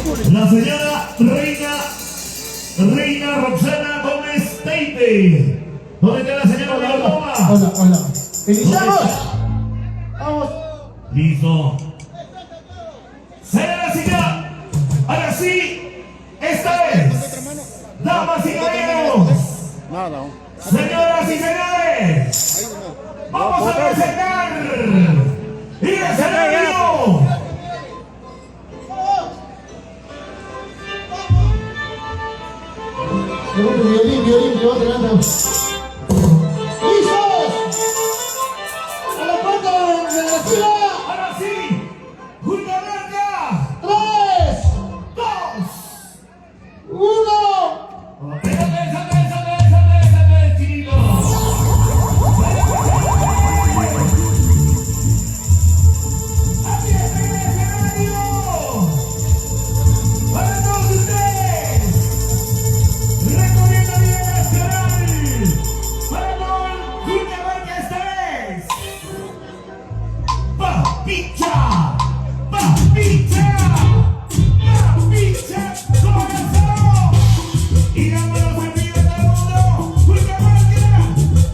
La señora Reina Roxana Gómez Teite. ¿Dónde está la señora Paloma? Hola. ¿Iniciamos? Vamos. Listo. Señora señora, ahora sí, esta vez, damas y caballeros, señoras y señores, vamos a presentar y el escenario. Violín, levanta, levanta. ¡Listos! ¡A la puerta de la fila! Ahora sí, una larga. 3, 2, 1. Bésame, chiquito. Aquí está el escenario. Para todos ustedes. Recorriendo bien nacional. Para todo el Cundinamarca esta vez. Papicha. Corazón. Y la mano arriba todo el mundo. Cundinamarca.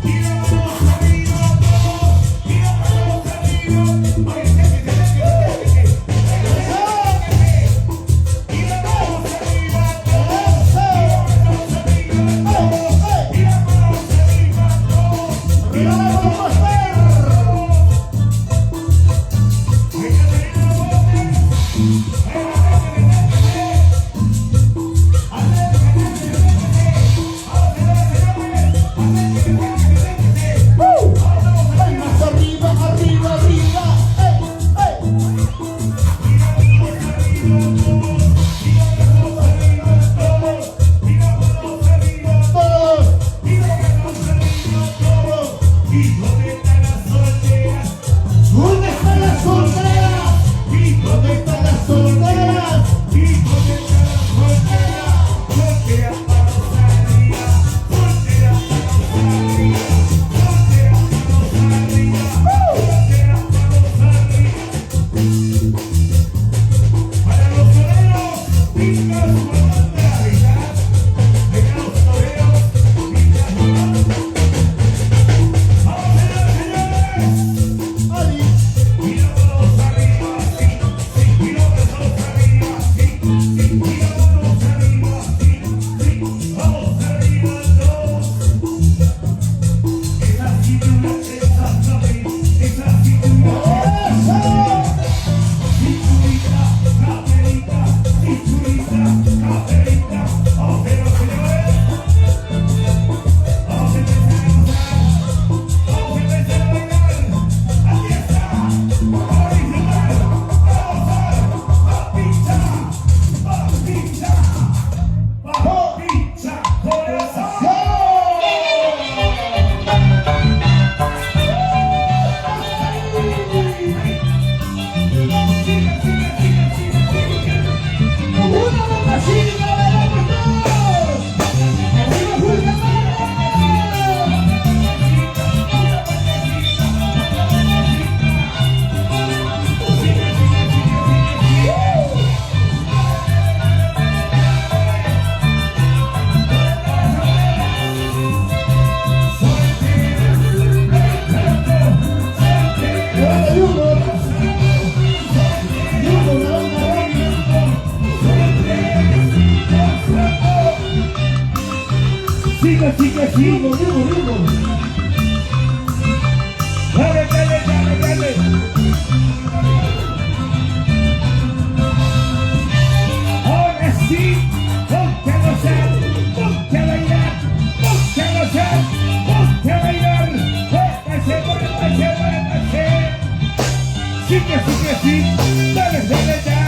Y la mano arriba todos. Y la mano arriba. Oye, y la mano arriba todos. Y la mano arriba todos. Y la mano Sigue. Dale. Ahora sí, ponte a gozar, ponte a bailar, ponte a gozar, ponte a bailar. Muévase. Sigue. Dale, goza.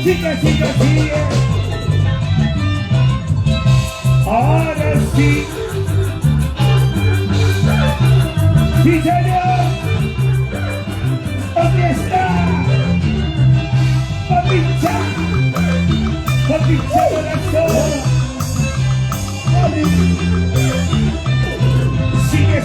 Sigue. Ahora sí. Sí, señor. ¿Dónde está? Papicha corazón. Sigue.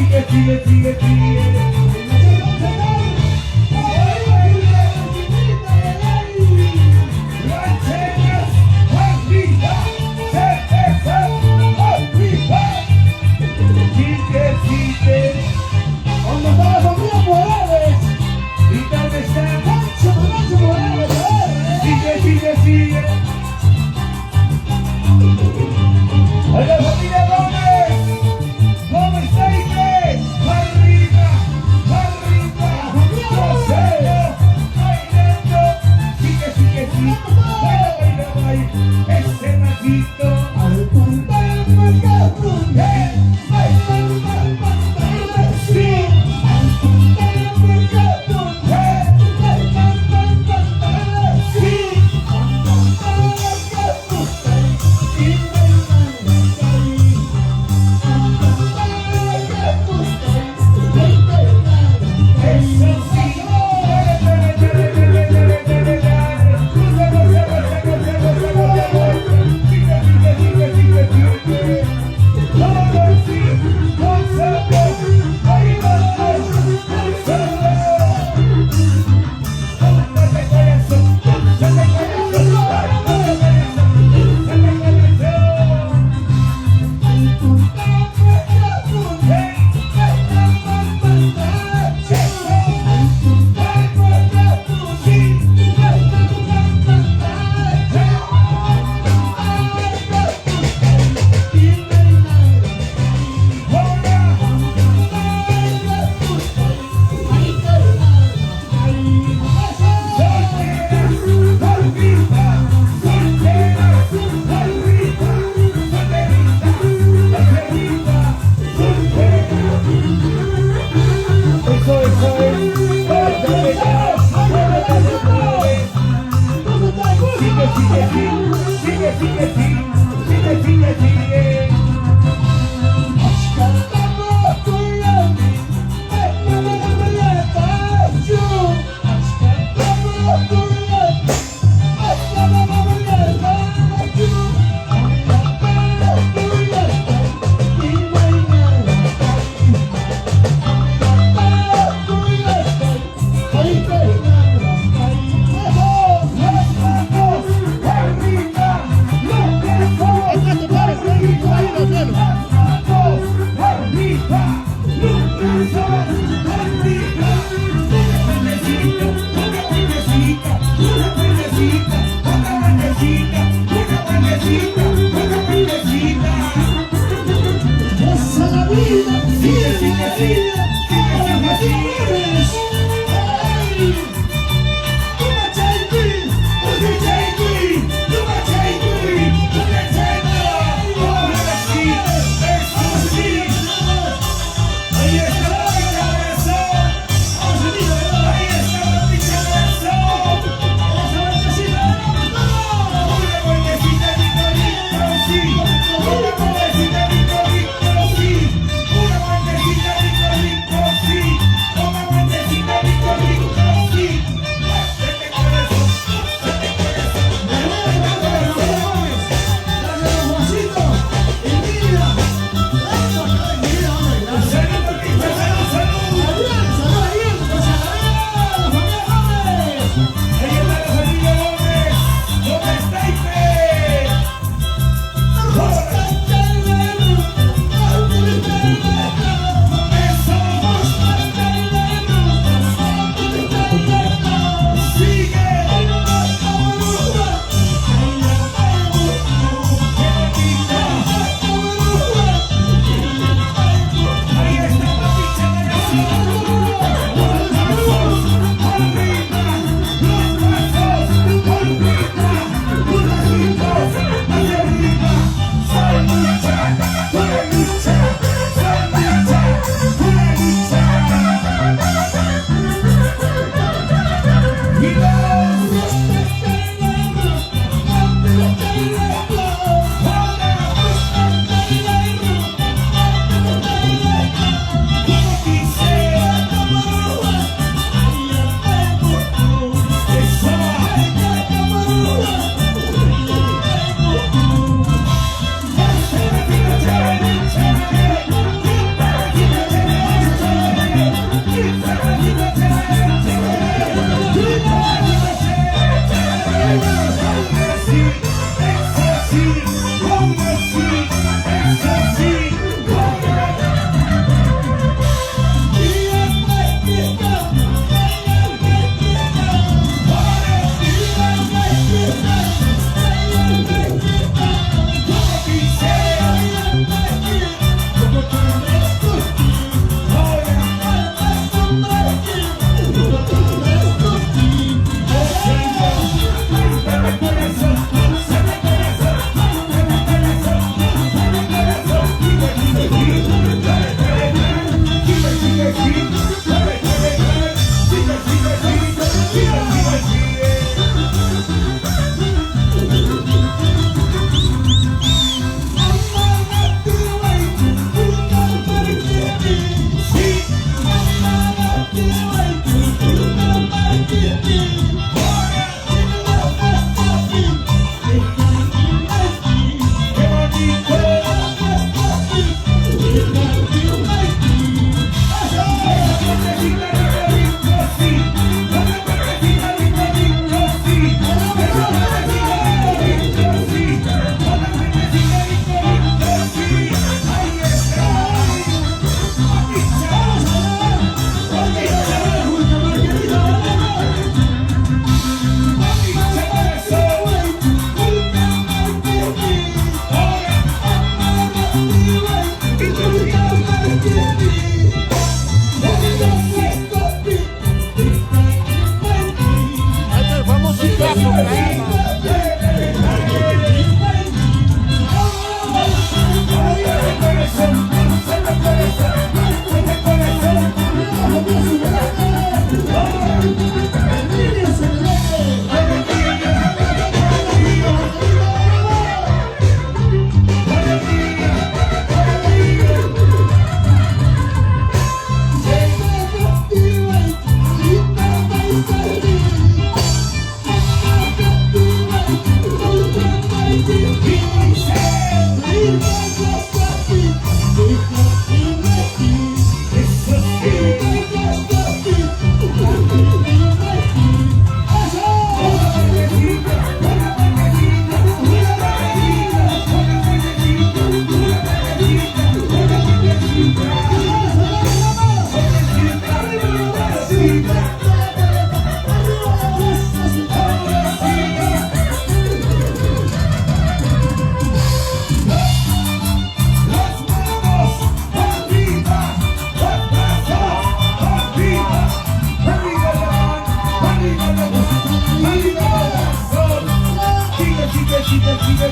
sigue, sigue, sigue, sigue. Rancheras, arriba, cerveza, arriba. Sigue, sigue. ¿Dónde está la familia Morales? ¿Y dónde está? Nacho Morales, Sigue, sigue, sigue. A la familia Gómez. Gómez Saite. Arriba, arriba. Gozando, bailando. Sigue, sigue, sigue. Baila, baila, baila. Ese machito. al contar el mercado. Sí. Al contar el mercado. Sí. Eso sí.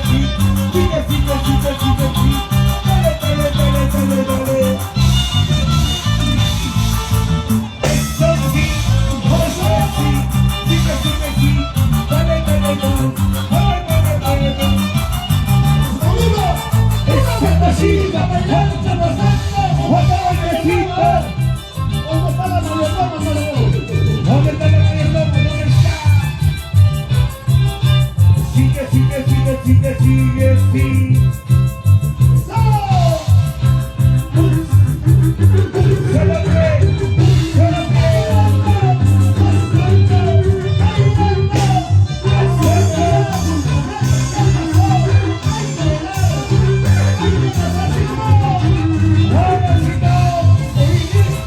sí, sigue, sigue, sigue, sigue, sí. Dale, dale, dale, dale, dale. Eso sí, eso sí, sigue, sigue, sí. Dale, dale, dale, dale, dale, dale, dale. Esta chica bailando, pasando, otra vueltecita. ¿Dónde está la mayordomma, Salomón? ¿Dónde está la mayordomma? ¿Dónde está? Sigue, sigue, sigue, sigue, sigue, sí. Solo tres, solo ahora sí no.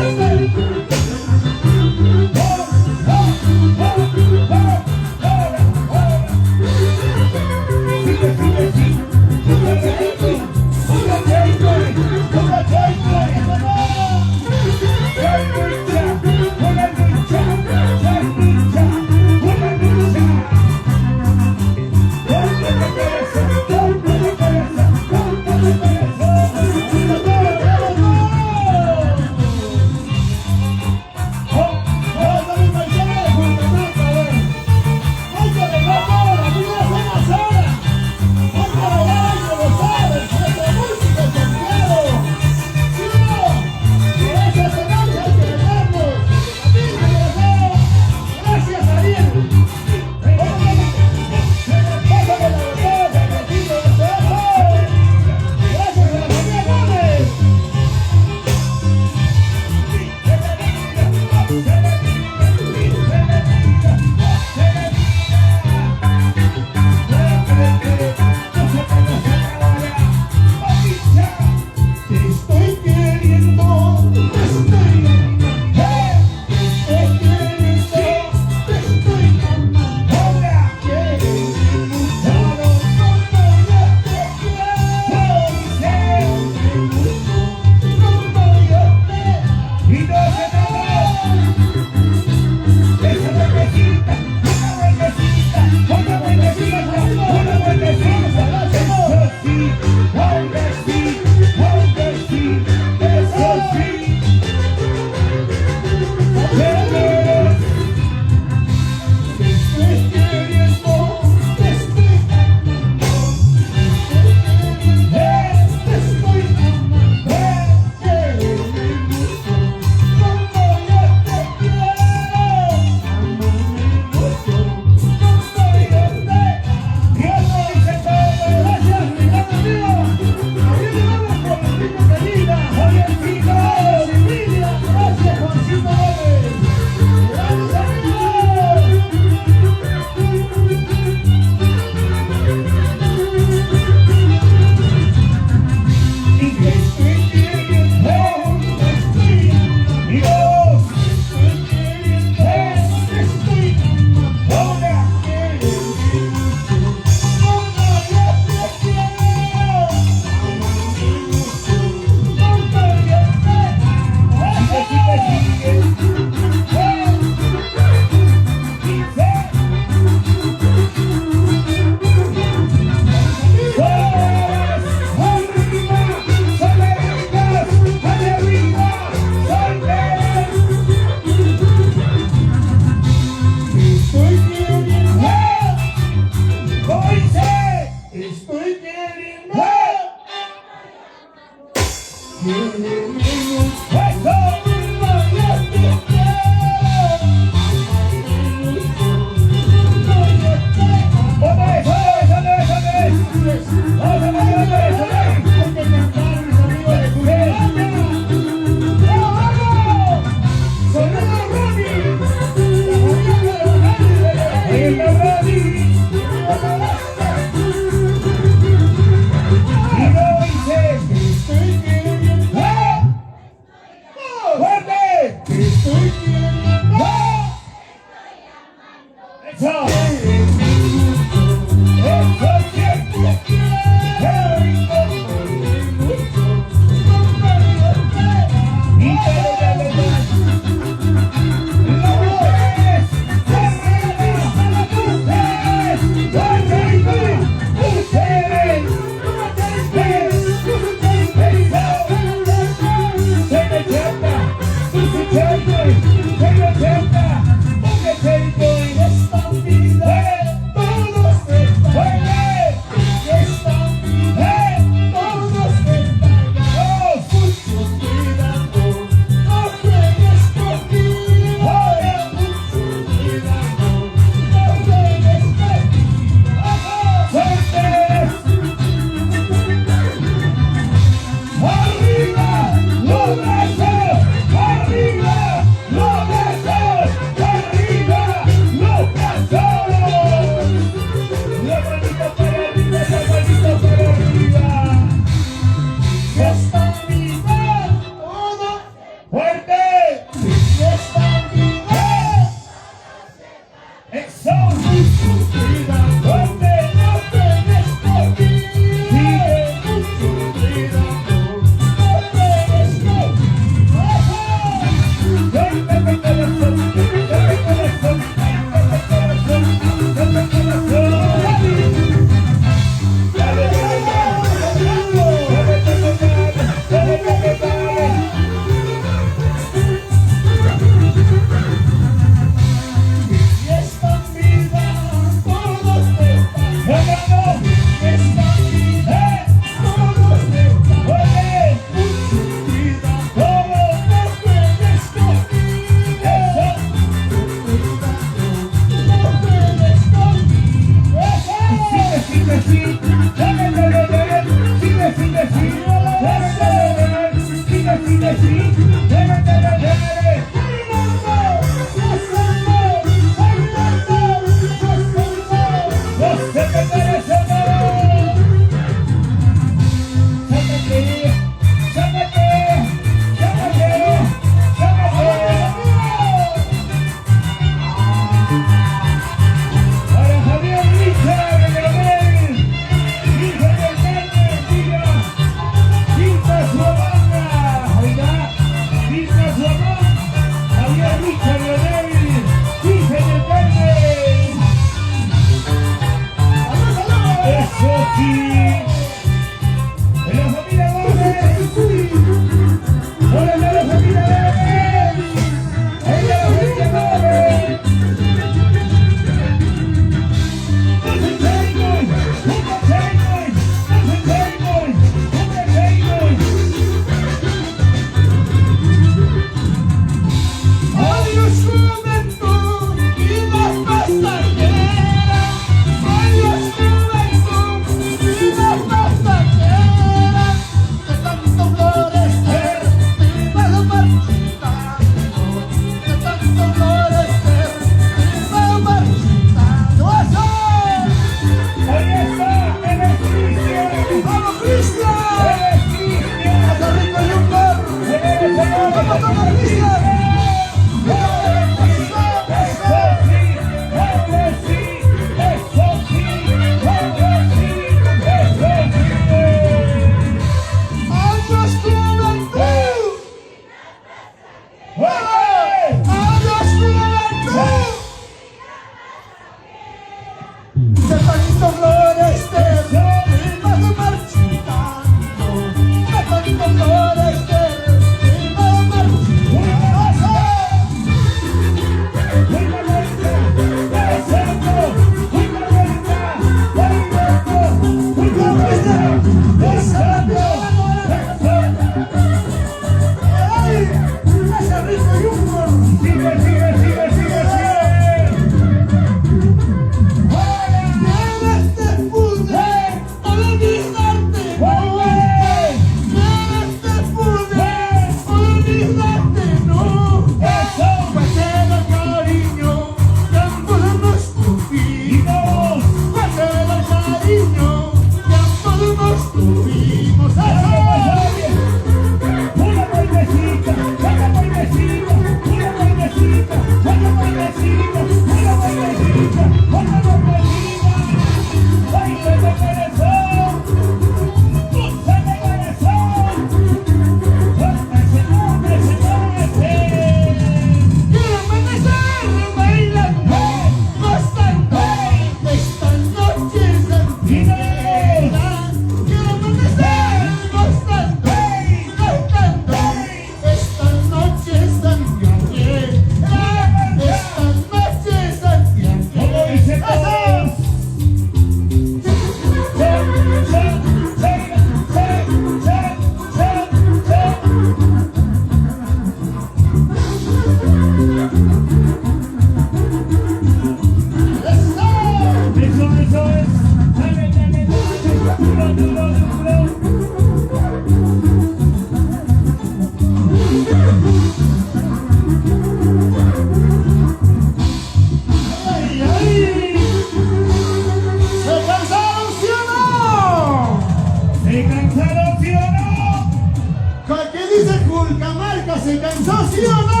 ¿Se cansó, sí o no?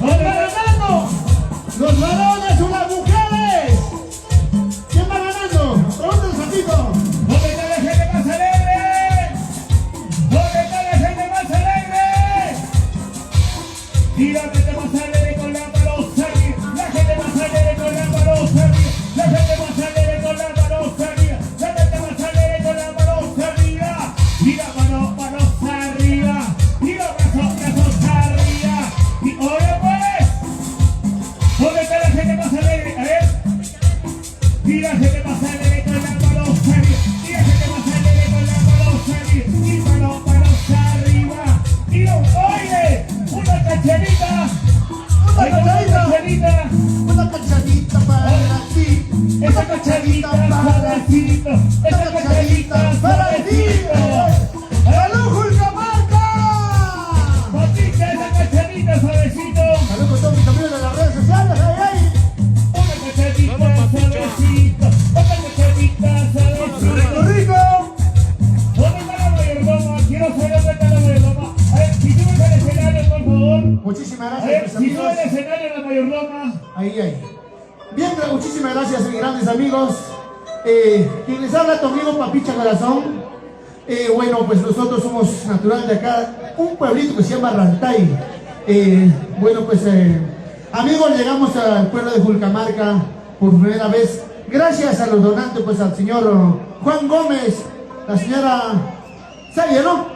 ¿Va ganando? ¿Los varones o las mujeres? ¿Quién va ganando? Pregúntanos a Tito. ¿Dónde está la gente más alegre? ¿Dónde está la gente más alegre? Y la gente más alegre con la mano arriba. La gente más alegre con la mano arriba. La gente más alegre con la mano arriba. La gente más alegre con la mano arriba. Y la manos arriba. Y los brazos arriba. Y oye pues, ¿dónde está la gente más alegre? A ver. Y la gente más alegre con la mano arriba. Y la gente más alegre con la mano arriba. Y manos arriba. Y oye, una cacharita. Una cacharita para ti. esa cacharita suavecito, esa cacharita suavecito. ¡Salud, Julcamarca! Papita, esa cacharita suavecito. Salud con todos mis amigos de las redes sociales, ¡ay, ay! Una cacharita suavecito, otra cacharita suavecito. ¡Rico, rico! ¿Dónde está la mayordoma? Quiero saber dónde está la mayordoma. A ver, si subes al escenario, por favor. Muchísimas A gracias, ver, mis si amigos. sube al escenario la mayordoma. Ahí, ahí. Bien, muchísimas gracias, mis grandes amigos. Quien les habla, tu amigo Papicha Corazón. Bueno, pues nosotros somos naturales de acá, un pueblito que se llama Rantay. Bueno, pues amigos, llegamos al pueblo de Julcamarca por primera vez. Gracias a los donantes, pues al señor Juan Gómez, la señora Salia, ¿no?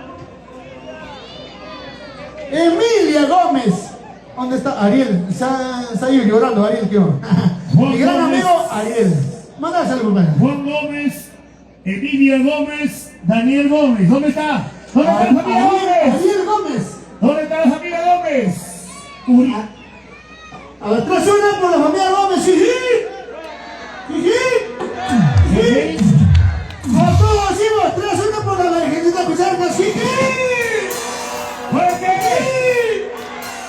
Emilia Gómez. ¿Dónde está Ariel? Se ha ido llorando, Ariel, ¿qué va? Mi gran amigo Ariel. Mándale saludos, hermano. Juan Gómez, Emilia Gómez, Daniel Gómez. ¿Dónde está? ¿Dónde está la familia Gómez? Ariel Gómez. ¿Dónde está la familia Gómez? Uri. A ver, 3-1 por la familia Gómez. ¡Jiji! ¡Jiji! A todos decimos 3-1 por la Virgencita Cucharca. ¡Jiji! ¡Fuerte!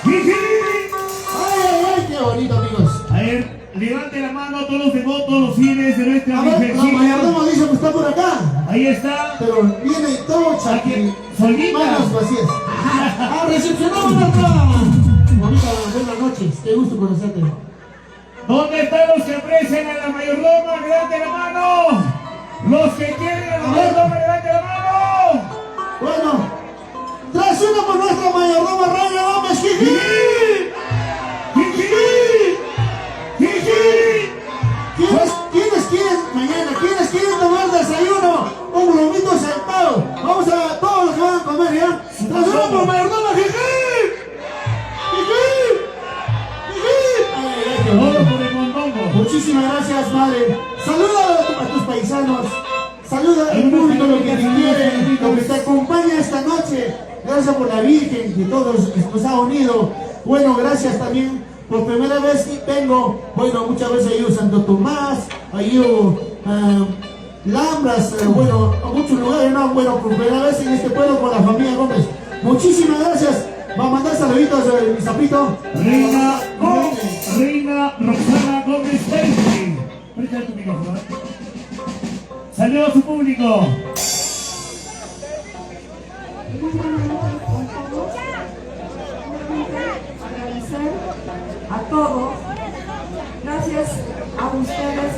¡Jiji! ¡Ay, ay, ay! ¡Qué bonito, amigos! A ver, levante la mano a todos los devotos, los fieles de nuestra A ver, la Virgencita. mayordomo dice que está por acá. Ahí está. Pero viene todo chaqui. Solita. Manos vacías. ¡Ah, recepcionamos nuestra! Bonita, buenas noches. Qué gusto conocerte. ¿Dónde están los que aprecian a la mayordoma? ¡Levante la mano! Los que quieren a la mayordoma, levante la mano. Bueno, 3-1 por nuestra mayordoma Raya Gómez. ¡Jiji! ¿Quiénes quieren mañana? ¿Quiénes quieren tomar desayuno? Un globito sentado. Vamos a todos los que van a comer, ¿ya? ¡3-1 por mayordoma! ¡Jiji! Todo por el mondongo. Muchísimas gracias, madre. Saluda a tus paisanos. Saluda al público, lo que te quiere, lo que te acompaña esta noche. Gracias por la Virgen que todos nos ha unido. Bueno, gracias también. Por primera vez que vengo, bueno, muchas veces he ido a Santo Tomás, he ido a Lambras, bueno, a muchos lugares, no, bueno, por primera vez en este pueblo con la familia Gómez. Muchísimas gracias. Va a mandar saluditos mi sapito. Reina Roxana Gómez Pérez. Presta tu micrófono. Saludos a su público. Agradecer a todos, gracias a ustedes,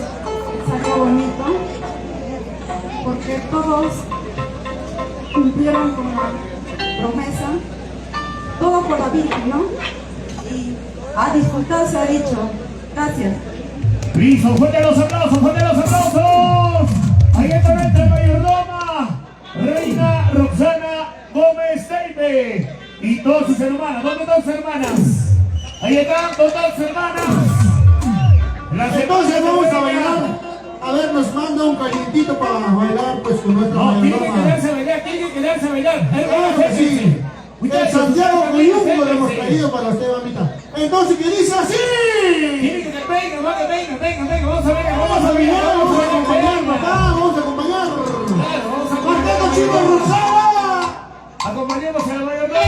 salió bonito, porque todos cumplieron con la promesa, todo por la Virgen, ¿no? Y a disfrutar se ha dicho. Gracias. Listo, fuerte los aplausos, fuerte los aplausos. Ahí está nuestra mayordoma, Reina Roxana Gómez Teipe. Y todas sus hermanas. ¿Dónde están sus hermanas? Ahí están todas sus hermanas. Entonces vamos a bailar. A ver, nos manda un calientito para bailar pues con nuestra No, tiene que mayordoma. quedarse a bailar, tiene que quedarse a bailar. Claro que sí. El Santiago Coyungo lo hemos traído para usted, mamita. Entonces, ¿qué dice así? Tiene que venga, vamos a ver, Vamos a bailar, vamos a acompañar, papá, vamos a acompañar. Claro, vamos a Marcando Chicos Rosada. acompañemos a la mayordoma.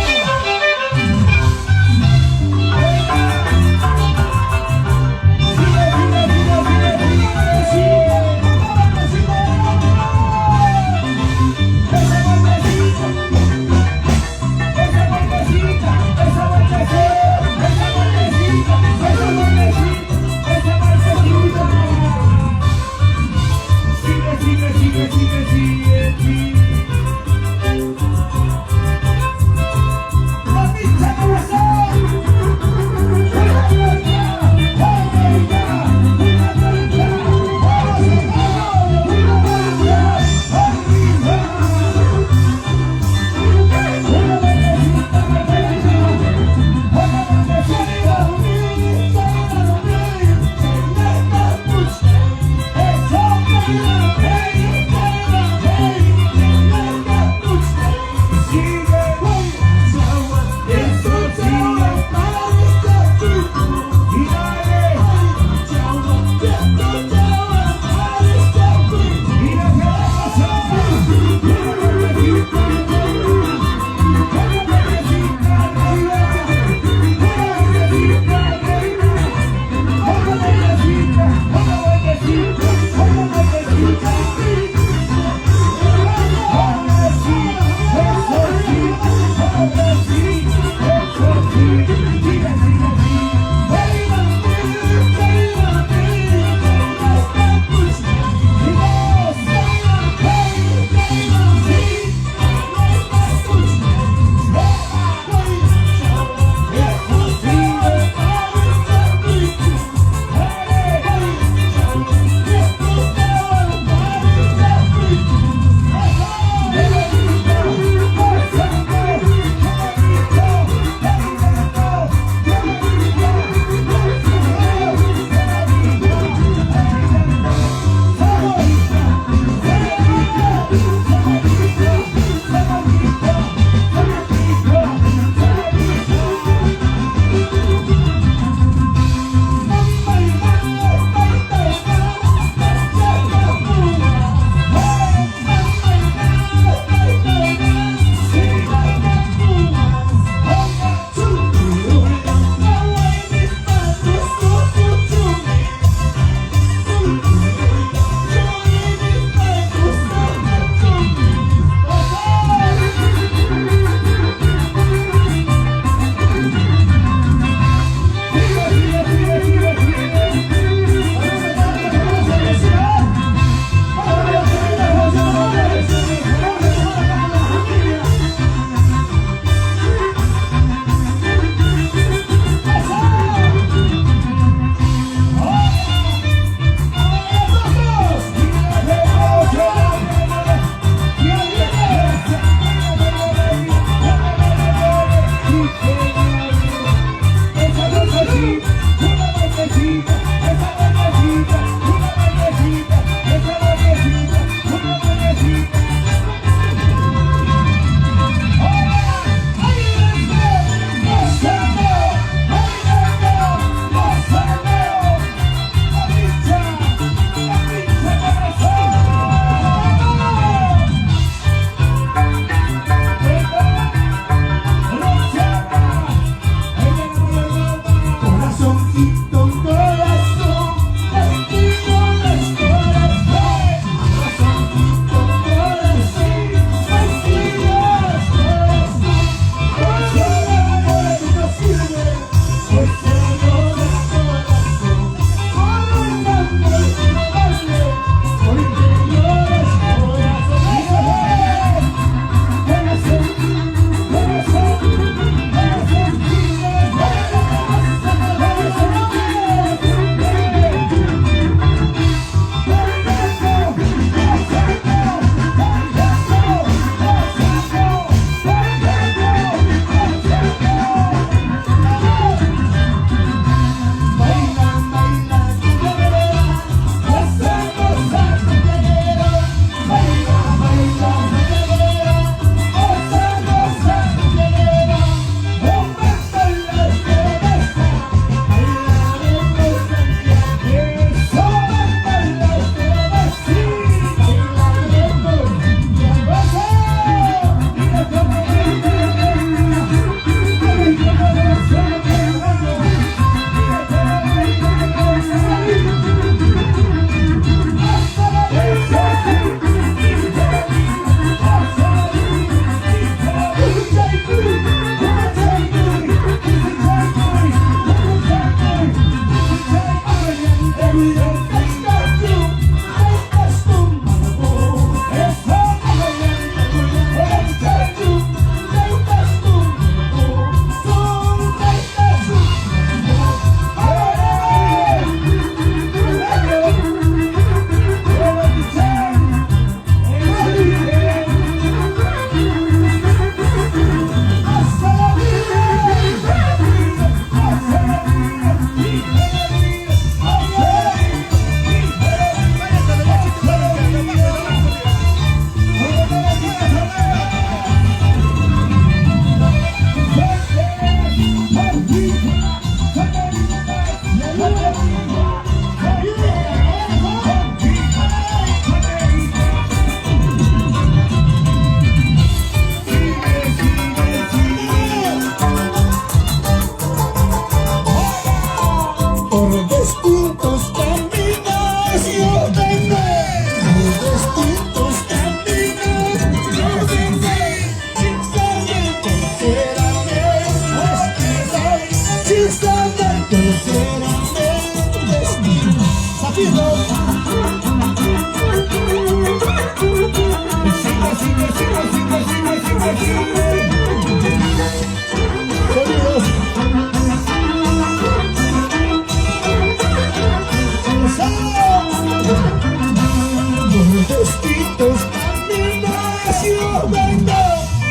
distintos caminos yo vengo,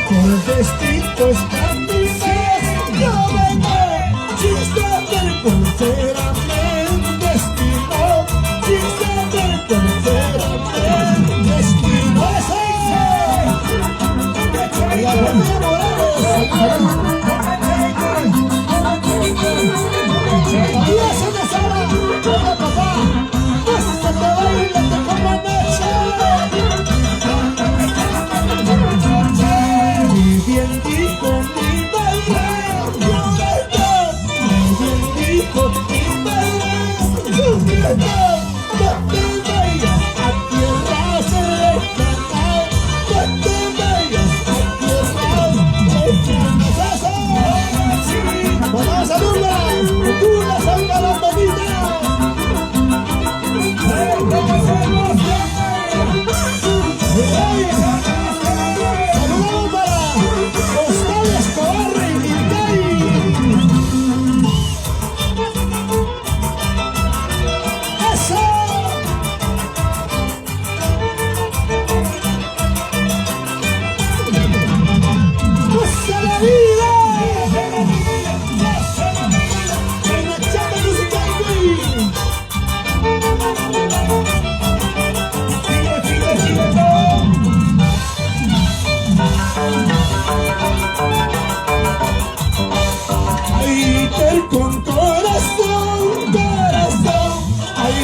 por distintos caminos yo vengo, sin saber cuál será mi destino, sin saber cuál será mi destino. La familia Morales, todavía se me sale, hola papá, pásate, bailate como anoche. Y bien dijo mi madre, yo vengo, y bien dijo mi madre, yo vengo, no te vayas a tierra lejana, no te vayas a tierra lejana. ¡Vamos a Lula! ¡Lula, salga la bonita! ¡Saludamos para Oscar Escobar y Milcay! ¡Eso! ¡Goza la vida! Ay, con corazón, corazón, ay,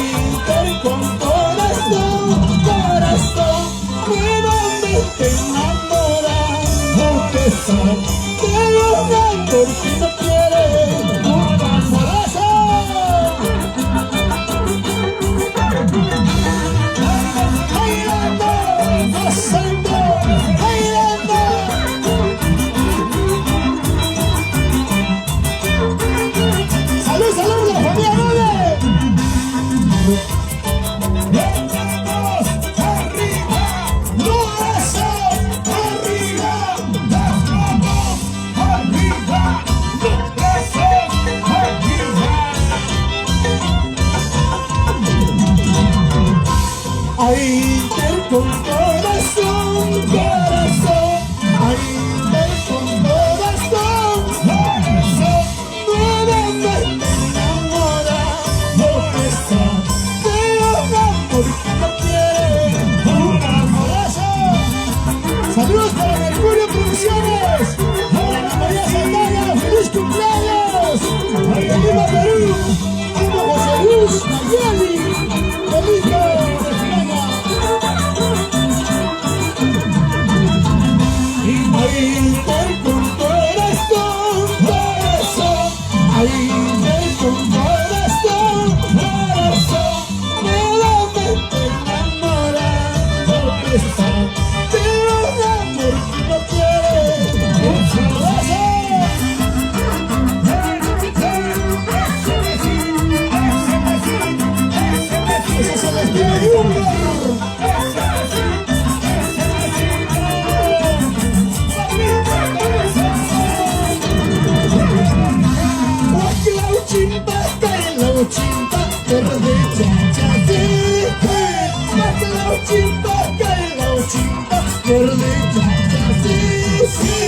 con corazón, corazón, nuevamente enamorado, pesar de un amor que no quiere un amorazo. Bailando, gozando, bailando. ¡Salud, salud, la familia Noble! ¡Vamos arriba! ¡No eso! ¡Arriba! ¡Las manos arriba! ¡Eso! ¡Arriba! Ay, con corazón, corazón, ay, con corazón, corazón, nuevamente enamorado, pesar de un amor que no quiere un amorazo. Saludos para Mercurio Producciones, para la María Santana, feliz cumpleaños, para Lima, Perú, como José Luis Mayeli, Benito, España. Ay, con corazón, corazón, ay, con corazón, corazón, nuevamente enamorado, pesar de un amor que no quiere un abrazo. Ese es el estilo de Humber. Chimpa, verde chacha, sí, la chimpa, verde chacha, sí, sí,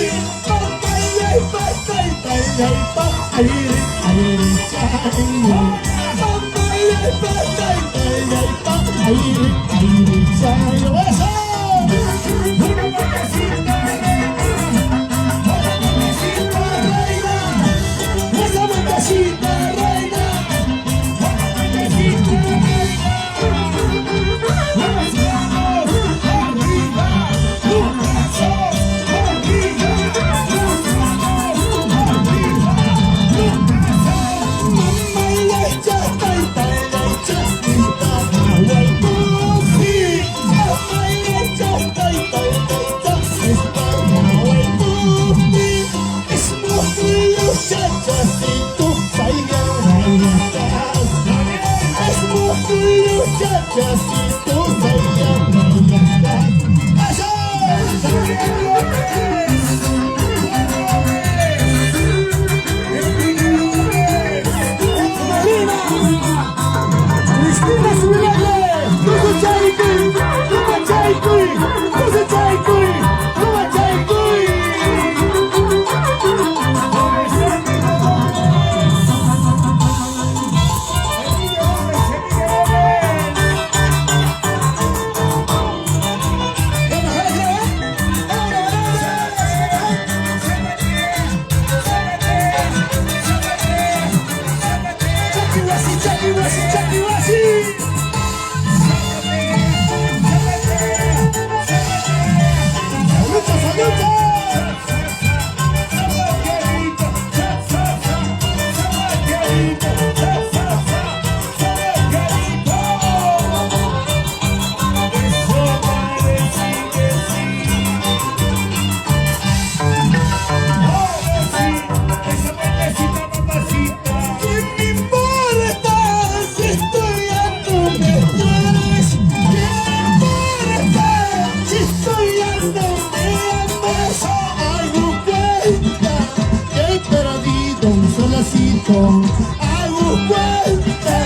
solcito, hago cuenta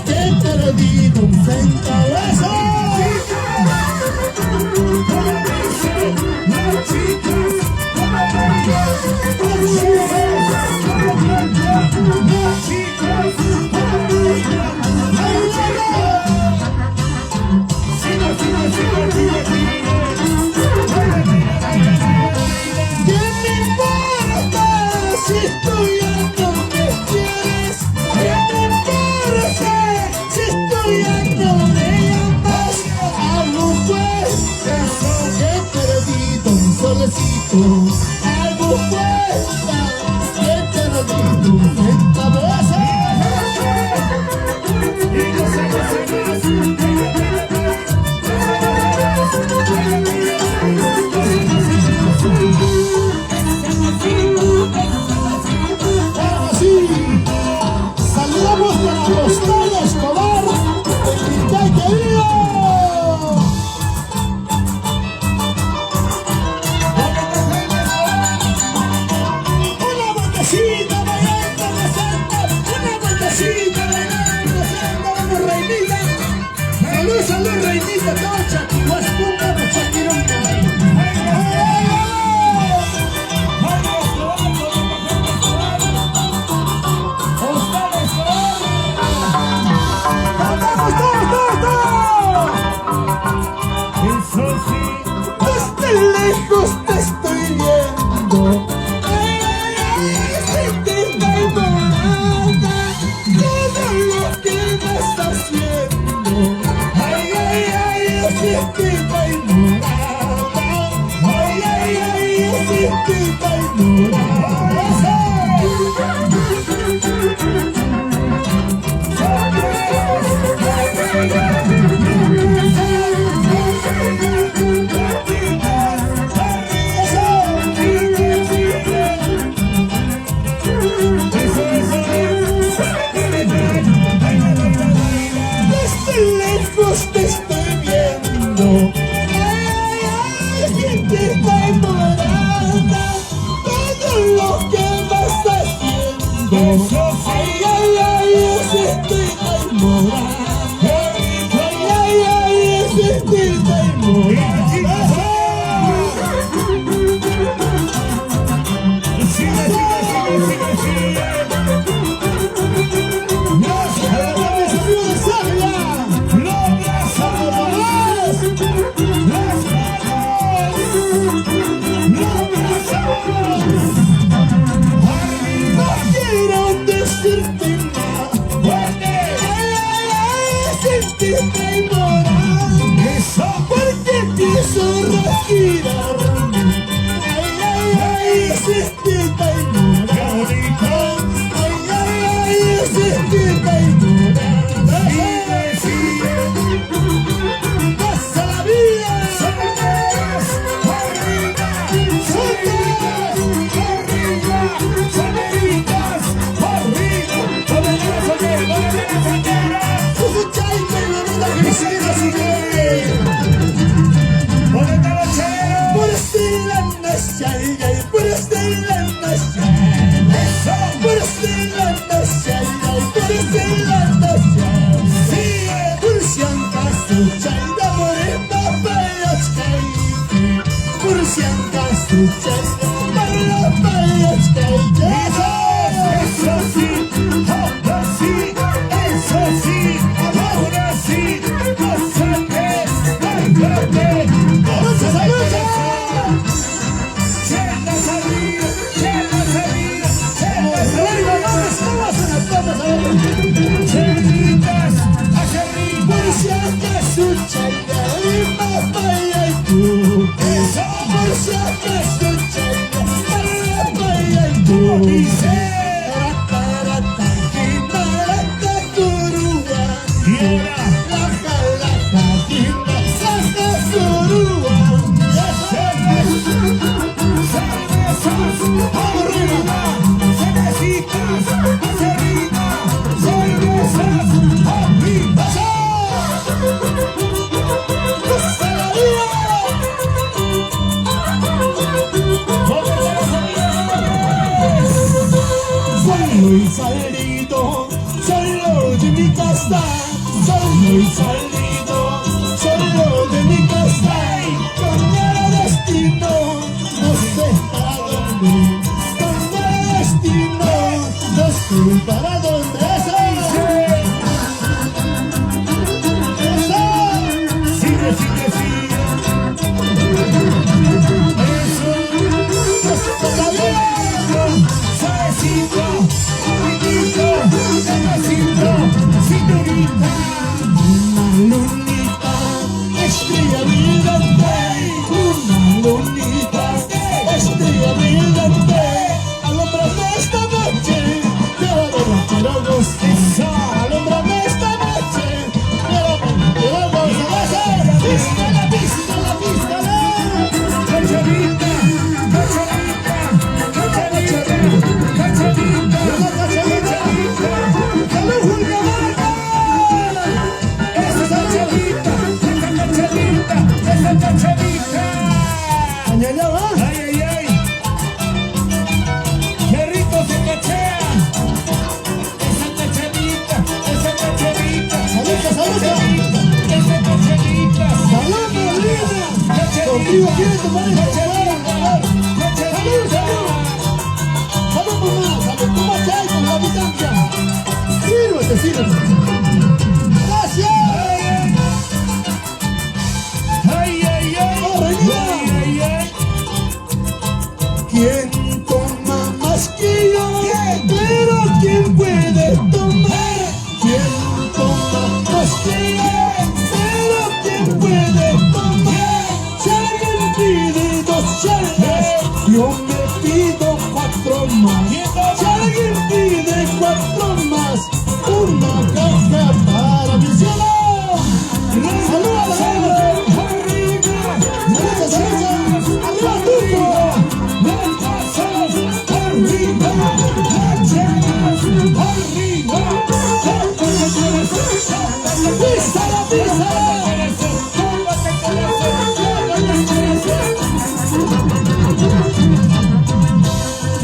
que he perdido un centavo. Algo cuesta que te lo digo un centavo. Ahora sí, saludamos para Gustavo Escobar, el Pintal querido. Salud, reinita, tocha, guascunga, mochaquirón. Desde lejos te estoy viendo. Te enamorada, todo lo que me estás haciendo. Sientita ignorada, ay, ay, ay, sientita ignorada. Desde lejos te estoy viendo. Sientita ignorada, todo lo que me estás haciendo. Ay, ay, ay, sientita ignorada, ay, ay, ay, sientita ignorada. Porque quiso respirarme. Ay, ay, ay, sientita ignorada. Ay, ay, ay, sientita ignorada. Pasa la vida. Luis Aldi. casa, solo he salido, solo de mi casa, con el destino, no sé para dónde, con el destino, no sé para dónde. Sigue, sigue, sigue. Suavecito, poquitito, despacito, cinturita. Una lunita, estrella brillante, una lunita, estrella brillante, alumbrame esta noche, quiero gozar, alumbrame esta noche, quiero gozar, la pista, la pista, la pista, Cacharita, cacharita, cacharita, cacharita, cacharita. ¡Salud, Julio Vargas! Esa cacharita, esa cacharita, esa cacharita. Allá va. Ay, ay, ay. Qué rico se cachea. Esa cacharita, esa cacharita. Saluda, saluda. Esa cacharita. ¡Salud, Molina! Contigo quiere tomar el cacharita. ¡Salud, salud! ¡Salud, mamá! ¡Salud! ¿Cómo estás con la distancia? ¡Sírvete, sírvete! ¡Gracias! Ay, ay, ay. ¡Oh, Reina! Ay, ay, ay. ¿Quién toma más que yo? Pero ¿quién puede tomar? ¿Quién toma más que yo? Pero ¿quién puede tomar? Si alguien pide 2 chelas, yo me pido 4 más. Si alguien pide 4 más, una caja para mi cielo. ¡Salud a la gente! ¡Salud, salud! ¡Arriba Turco! ¡Písala, písala!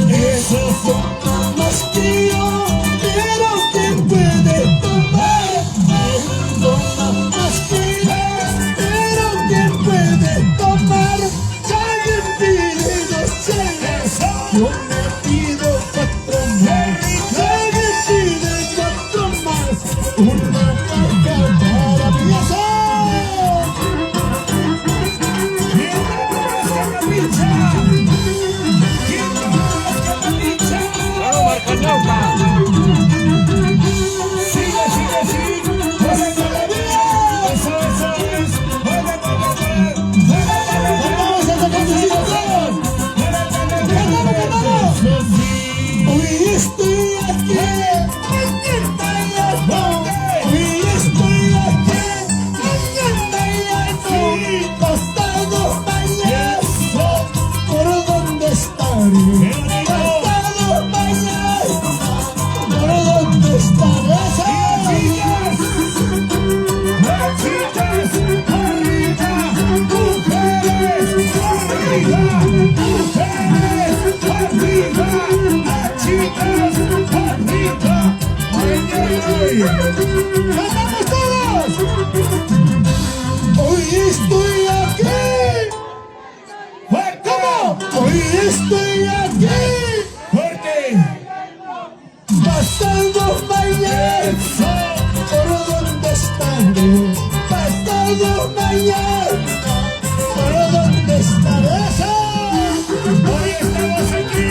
Esos son más que yo, pero ¿quién puede tomar? ¿Quién toma más que yo? Pero ¿quién puede tomar? Si alguien pide 2 chelas, yo me pido 4 más. Si alguien pide 4 más, una caja para mi asado. ¡Vamos a esta cancioncita todos! ¡Cantamos, cantamos! Hoy estoy aquí, mañana ya no. Hoy estoy aquí, mañana ya no. Pasado mañana, ¿por dónde estaré? Pasado mañana, ¿por dónde estaré? ¡Cantamos todos! Hoy estoy aquí. ¿Cómo? Hoy estoy aquí. Pasando mañana, ¿por dónde estaré? Pasado mañana, ¿por dónde estaré? Hoy estamos aquí,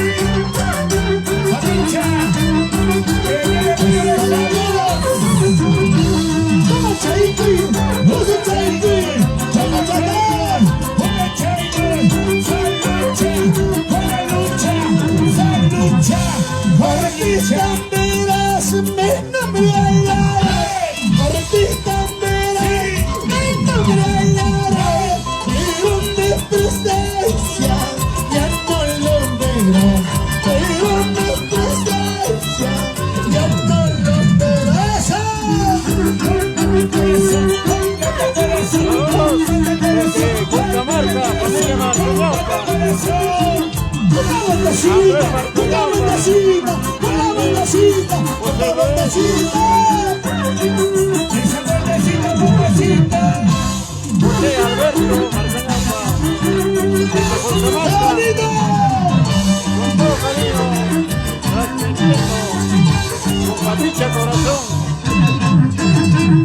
Papicha, que viene muy ¡Toma chaiki! ¡Usa chaiki! ¡Chama chatán! buena chaina, buena lucha, ¡Por ti verás mi nombre al aire! ¡Por ti verás mi nombre al aire! Pero mi presencia ya no lo verás. Pero mi presencia ya no lo verás. Catamarca, familia Marroca. Una vueltecita, una vueltecita, una vueltecita, una vueltecita. Bombecita, bombecita. José Alberto Marcanapa. Desde José ¡Qué Mata. bonito! Con todo cariño. Transmitiendo. Con papicha corazón.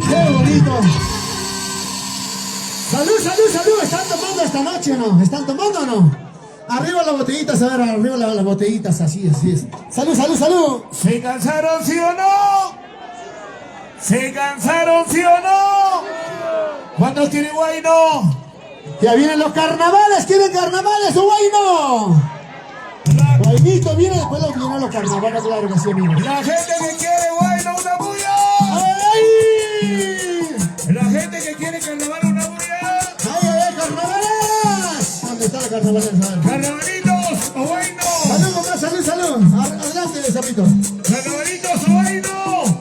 ¡Qué bonito! ¡Salud, salud, salud! ¿Están tomando esta noche o no? ¿Están tomando o no? Arriba las botellitas, a ver, arriba las botellitas, así es. ¡Salud, salud, salud! ¿Se cansaron, sí o no? ¿Se cansaron, sí o no? ¿Cuántos tiene Guayno? ¡Ya vienen los carnavales! ¿Quieren carnavales o Guayno? Guaynito viene, después vienen los carnavales, claro que sí, amigos. La gente que quiere Guayno, una bulla. ¡Ay! La gente que quiere carnaval, una bulla. ¡Ay, ay, ay, carnavales! ¿Dónde está la carnavalera? Carnavalitos o Guayno. ¡Salud, mamá, salud, salud! Adelante, sapito. Carnavalitos o Guayno.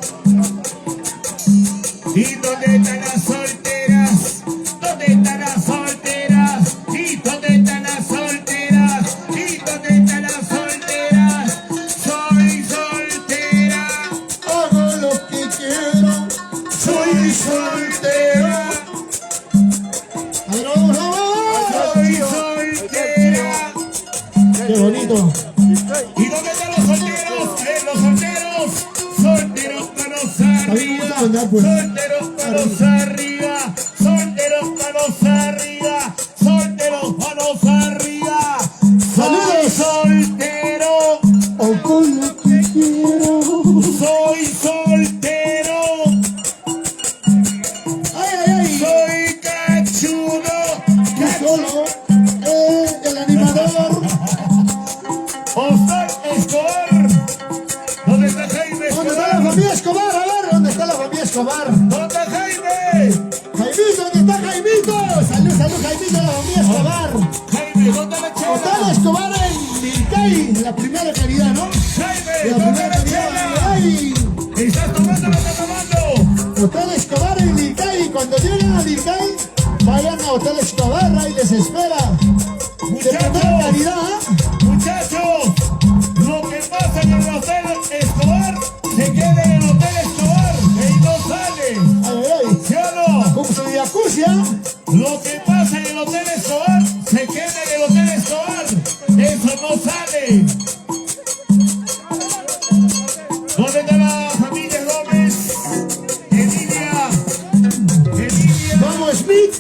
¿Y dónde están las solteras? ¿Dónde están las solteras? ¿Y dónde están las solteras? ¿Y dónde están las solteras? Soy soltera. Hago lo que quiero. Soy soltera. A ver, vamos, vamos. Soy soltera. ¡Qué bonito! ¿Y dónde están los solteros? Los solteros. Solteros manos arriba. Anda, pues. Solteros manos arriba. Solteros manos arriba. Solteros manos arriba. Soy Saludos. soltero. Hago lo que quiero. Soy soltero. ¡Ay, ay, ay! Soy cachudo. Yo solo, el animador. Oscar Escobar. ¿Dónde está Jaime ¿Dónde está la Escobar? familia Escobar? A ver, ¿dónde está la familia Escobar? ¿Dónde está Jaime? Jaimito, ¿dónde está Jaimito? Salud, salud, Jaimito, la familia Escobar. Jaime, ¿dónde está la Hotel chela? Escobar en Milcay, la primera calidad, ¿no? Jaime, La ¿dónde primera está la calidad. chela? ¡Ay! ¿Estás tomando o no estás tomando? Hotel Escobar en Milcay. Cuando lleguen a Milcay, vayan a Hotel Escobar, ahí les espera. De primera calidad, ¿eh? Muchachos, lo que pasa en el Hotel Escobar se queda en el Hotel Escobar y no sale. Ay, ay, ay. ¿Sí o no? Como su jacuzzi, ¿eh? Lo que pasa en el Hotel Escobar se queda en el Hotel Escobar. Eso no sale. ¿Dónde está la familia Gómez? Emilia. Vamos, Smith.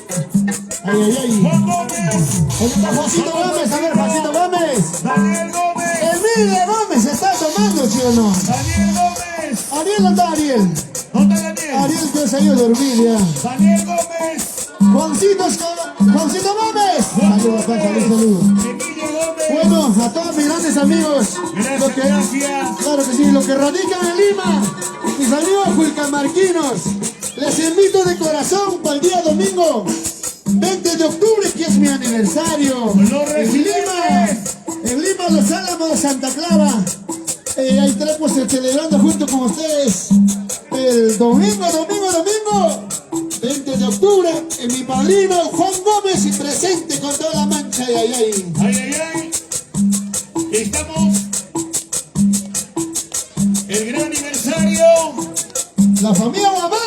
Ay, ay, ay. Juan Gómez. ¿Dónde está Juancito Gómez? A ver, Juancito Gómez. Daniel Gómez. Emilia Gómez está tomando, ¿sí o no? Daniel Gómez. Ariel, ¿dónde está Ariel? ¿Dónde está Daniel? Ariel que se ha ido a dormir ya. Daniel Gómez. Juancito Gómez. Salud, papá, salud, salud. Emilia Gómez. Bueno, a todos mis grandes amigos, Gracias, lo que, gracias. claro que sí, los que radican en Lima, mis amigos julcamarquinos, les invito de corazón para el día domingo 20 de octubre, que es mi aniversario. Los En Lima, Los Álamos, Santa Clara. Ahí estaremos celebrando junto con ustedes el domingo, 20 de octubre, en mi padrino Juan Gómez y presente con toda la mancha. Ay, ay, ay. Ay, ay, ay. Estamos. El gran aniversario. La familia Guamán.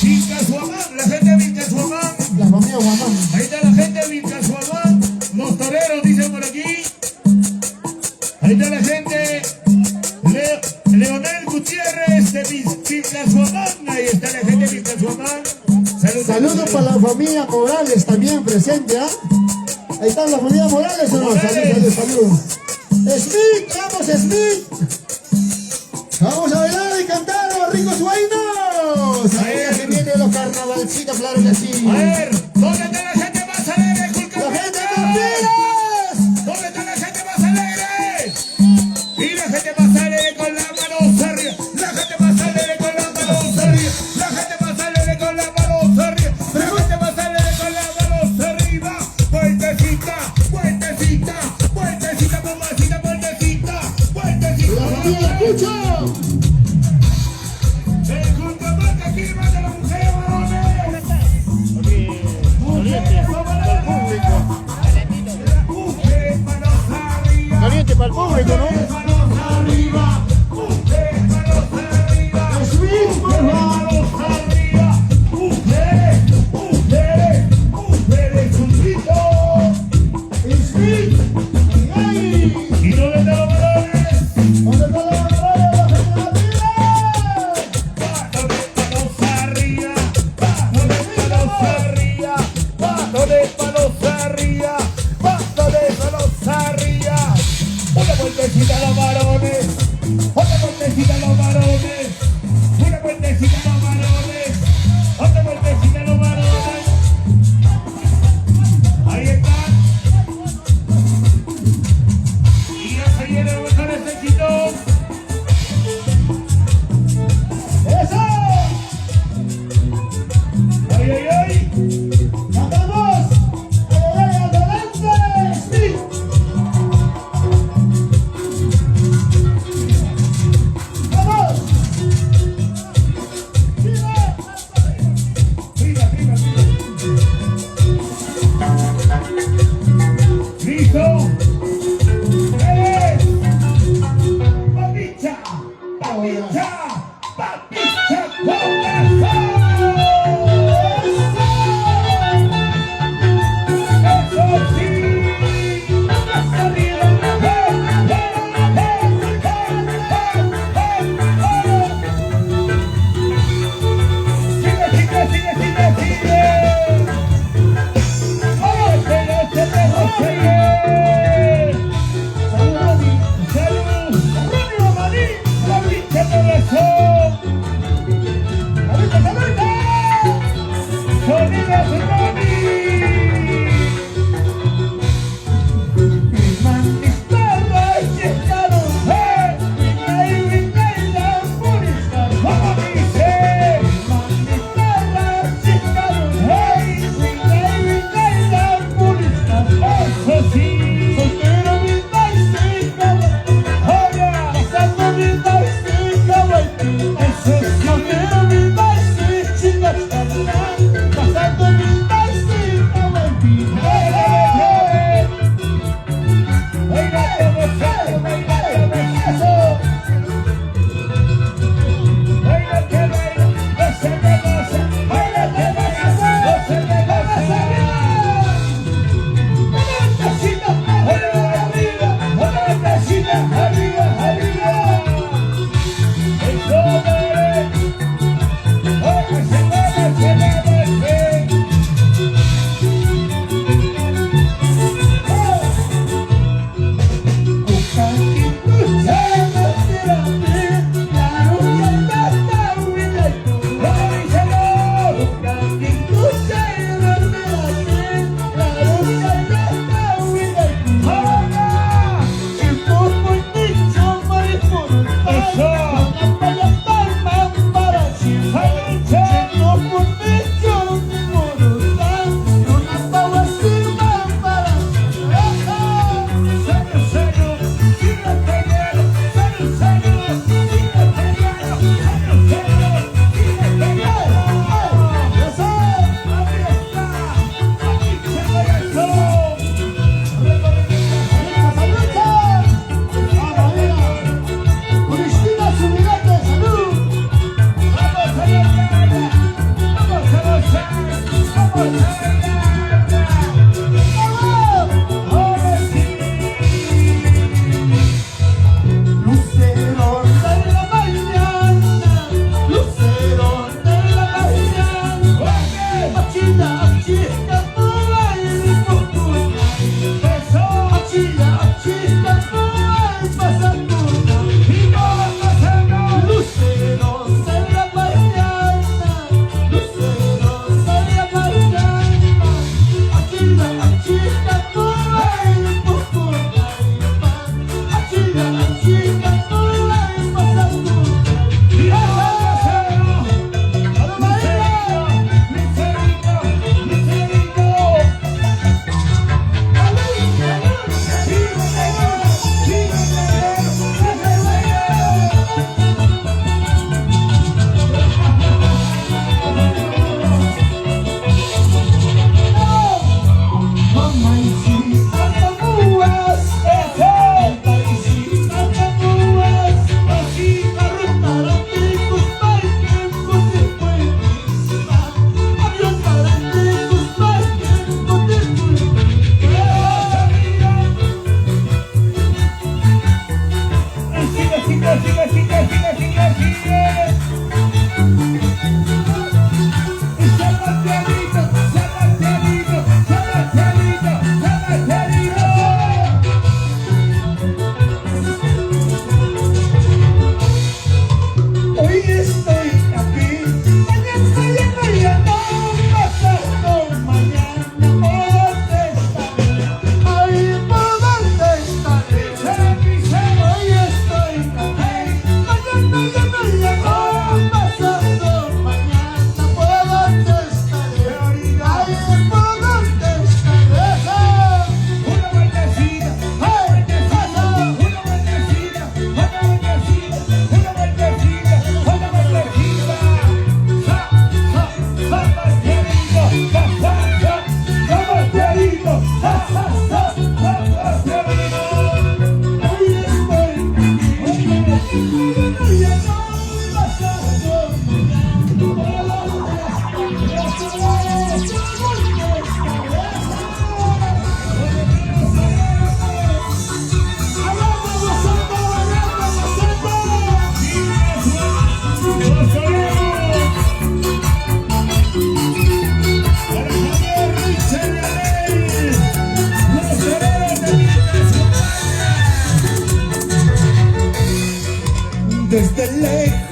Vilcasuamán. La gente de Vilcasuamán. La familia Guamán. Ahí está la gente de Vilcasuamán. Los toreros dicen por aquí. Ahí está la gente. Leonel Gutiérrez de Vilcasuamán. Ahí está la gente de Vilcasuamán. Saludos para la familia Morales también presente, ¿ah? Ahí está la familia Morales, ¿o no? Morales. Salud. Smith, vamos Smith. Vamos a bailar y cantar los ricos guainos. Ahí que vienen los carnavalcitos, claro que sí. A ver, ¿dónde está la gente más alegre, Julcán? La gente con pilas. ¿Dónde está la gente más alegre? Y la gente más alegre con las manos arriba. La gente más alegre con las manos arriba. La gente más alegre con las manos arriba. La gente más alegre con las manos arriba. Vueltecita, vueltecita, vueltecita, mamacita, vueltecita, vueltecita. La familia Cucho. Julcán, aquí manda la mujer, varones.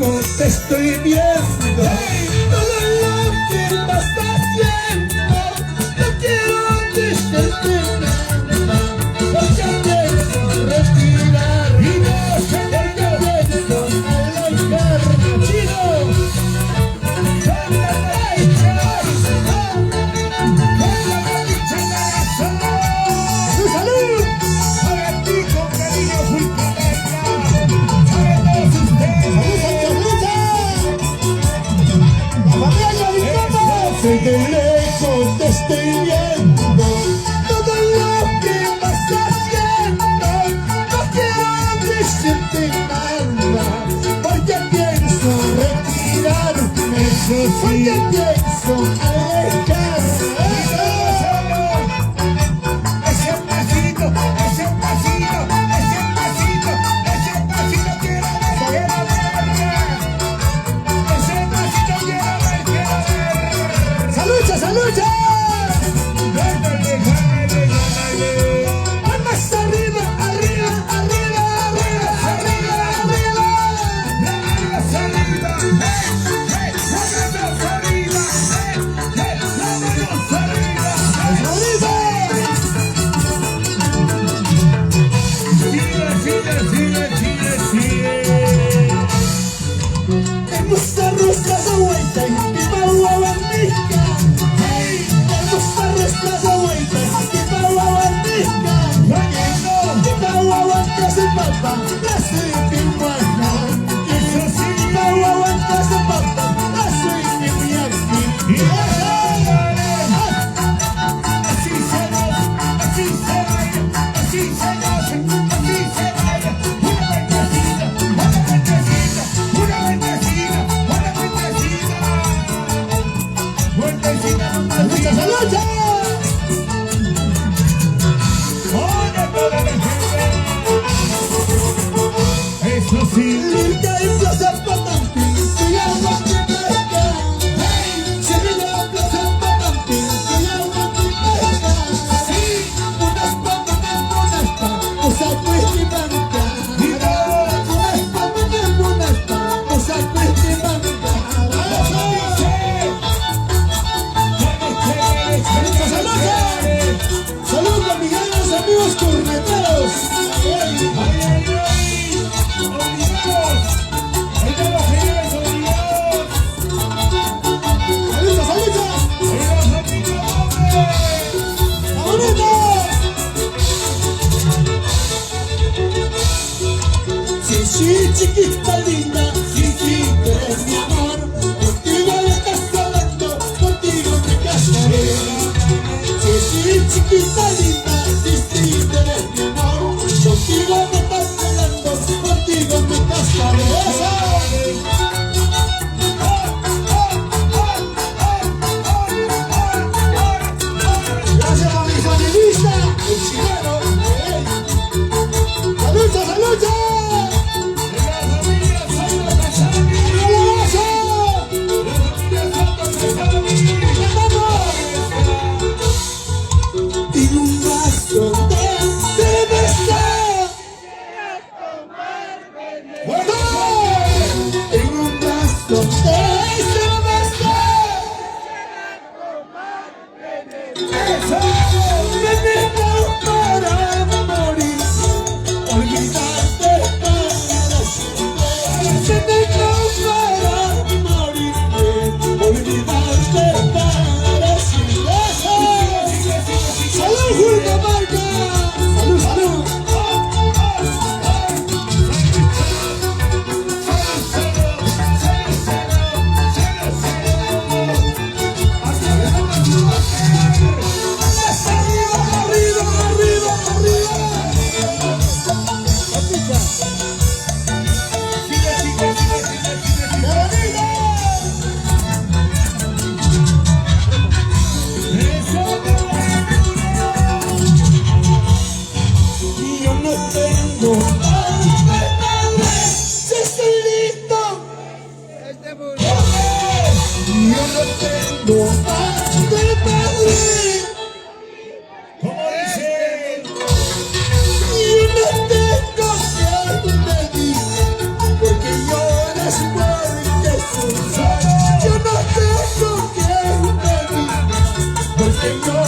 lejos te estoy viendo. Todo lo que vas haciendo, no quiero decirte nada, porque pienso retirarme, porque pienso alejarme. Chino, Con la derecha, ¡su salud! para ti con cariño Fulcameca, para todos ustedes. ¡Salud, Santa Rosa!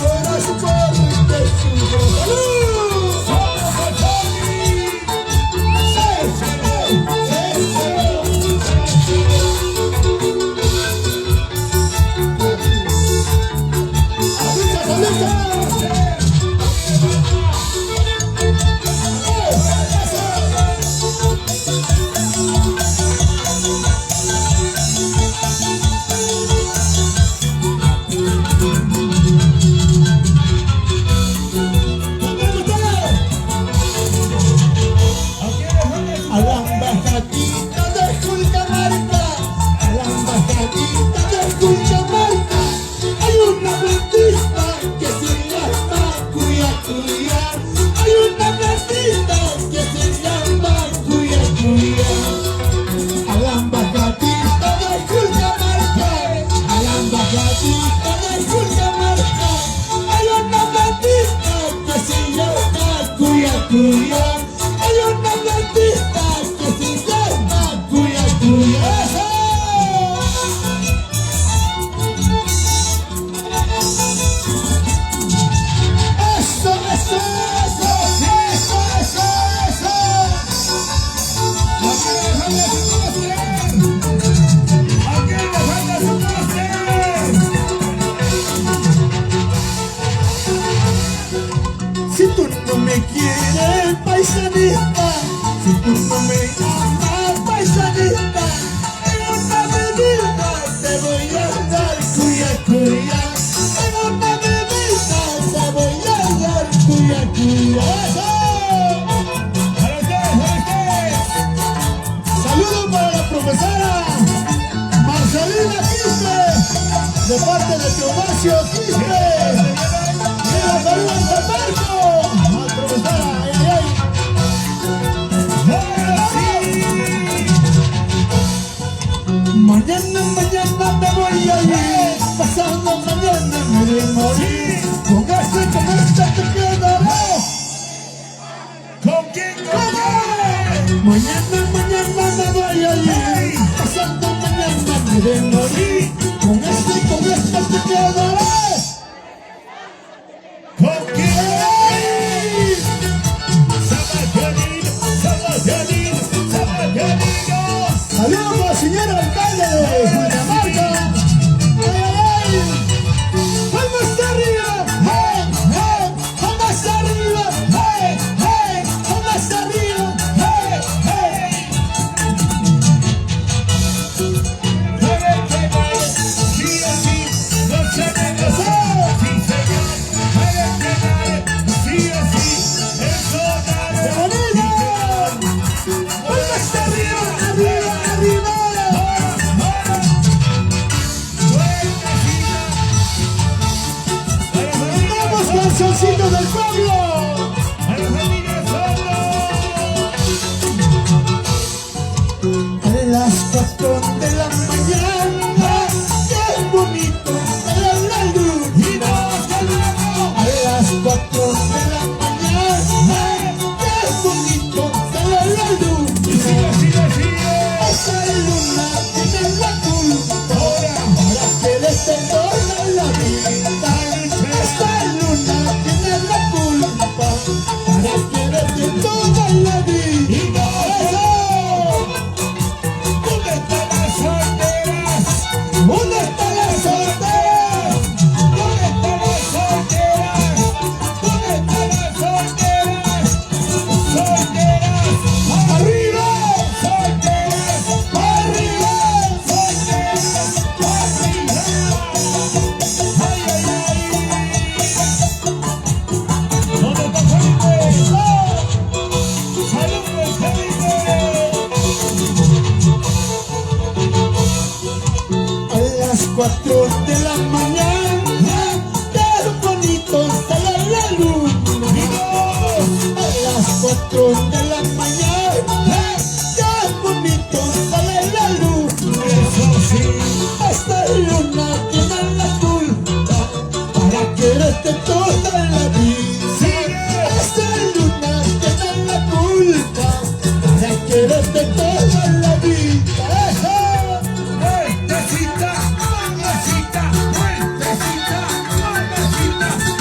lloras porque sufro. ¡Salud! ¡Somos A la embajadita de Julcamarca, a la embajadita de Julcamarca, hay una blandita que se llama Cuya Cuya. Hay una blandita que se llama Cuya Cuya. A la embajadita de Julcamarca, a la embajadita de Julcamarca, hay una blandita que se llama Cuya Cuya. Hay una blandita que se llama Cuya Cuya. Eso, eso, eso, eso, eso, eso. ¿A quién le falta su póster? Si tú no me quieres, paisanita, si tú no me amas, paisanita, en una bebida te voy a dar cuya cuya. En una bebida te voy a dar cuya cuya. ¡Para ustedes! Saludos para la profesora Marcelina Quispe, de parte de Teomasio Quispe. Mira, saludos a San Marco, a la profesora, ay, ay, mañana, mañana me voy a ir, pasando mañana me voy a morir. Con esta te quedaré. ¿Con quién? Mañana, mañana me voy a ir, pasando mañana me voy a morir. Con esta te quedaré. ¿Con quién? Sabayanino. Saludos para el señor alcalde de Julcamarca. ¡Ay, ay, ay! ¡Vamos arriba! ¡Hey, hey! ¡Vamos arriba! ¡Hey, hey! ¡Vamos arriba! ¡Hey, hey! Puede que vaya, sí o sí, no se me lo sé. Sí, señor, puede que vaya, sí o sí, eso ¡Qué daré. bonito! ¡Vamos arriba! ¡Arriba, arriba! ¡Vamos, cancioncito del pueblo! A las 4 de la mañana, qué bonito sale la luz. A las 4 de la mañana, qué bonito sale la luz. Esa luna tiene la culpa para que le esté toda la vida. Esa luna tiene la culpa para que le esté toda la vida. ¿Dónde están las solteras? ¿Dónde están las solteras? ¿Dónde están las solteras? ¿Dónde están las solteras? Solteras, ¡Arriba! solteras, ¡Arriba! solteras, arriba. Ay, ay, ay. ¿Dónde está Felipe? ¡Saludos, Felipe! A las 4 de la mañana, qué bonito sale la luna. A las 4 de la mañana, qué bonito sale la luna. Eso sí. Esta luna tiene la culpa para quererte toda la vida. Sigue. Esta luna tiene la culpa para quererte toda la vida. Vueltecita, vueltecita, vueltecita, vueltecita.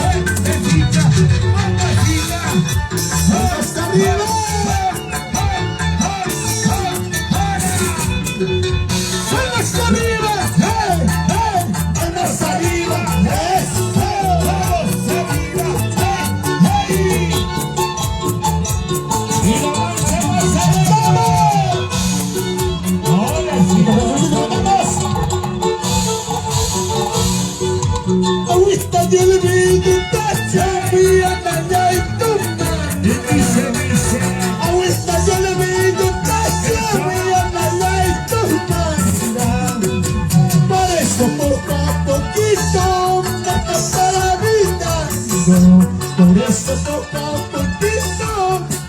tengo, por eso toca por piso,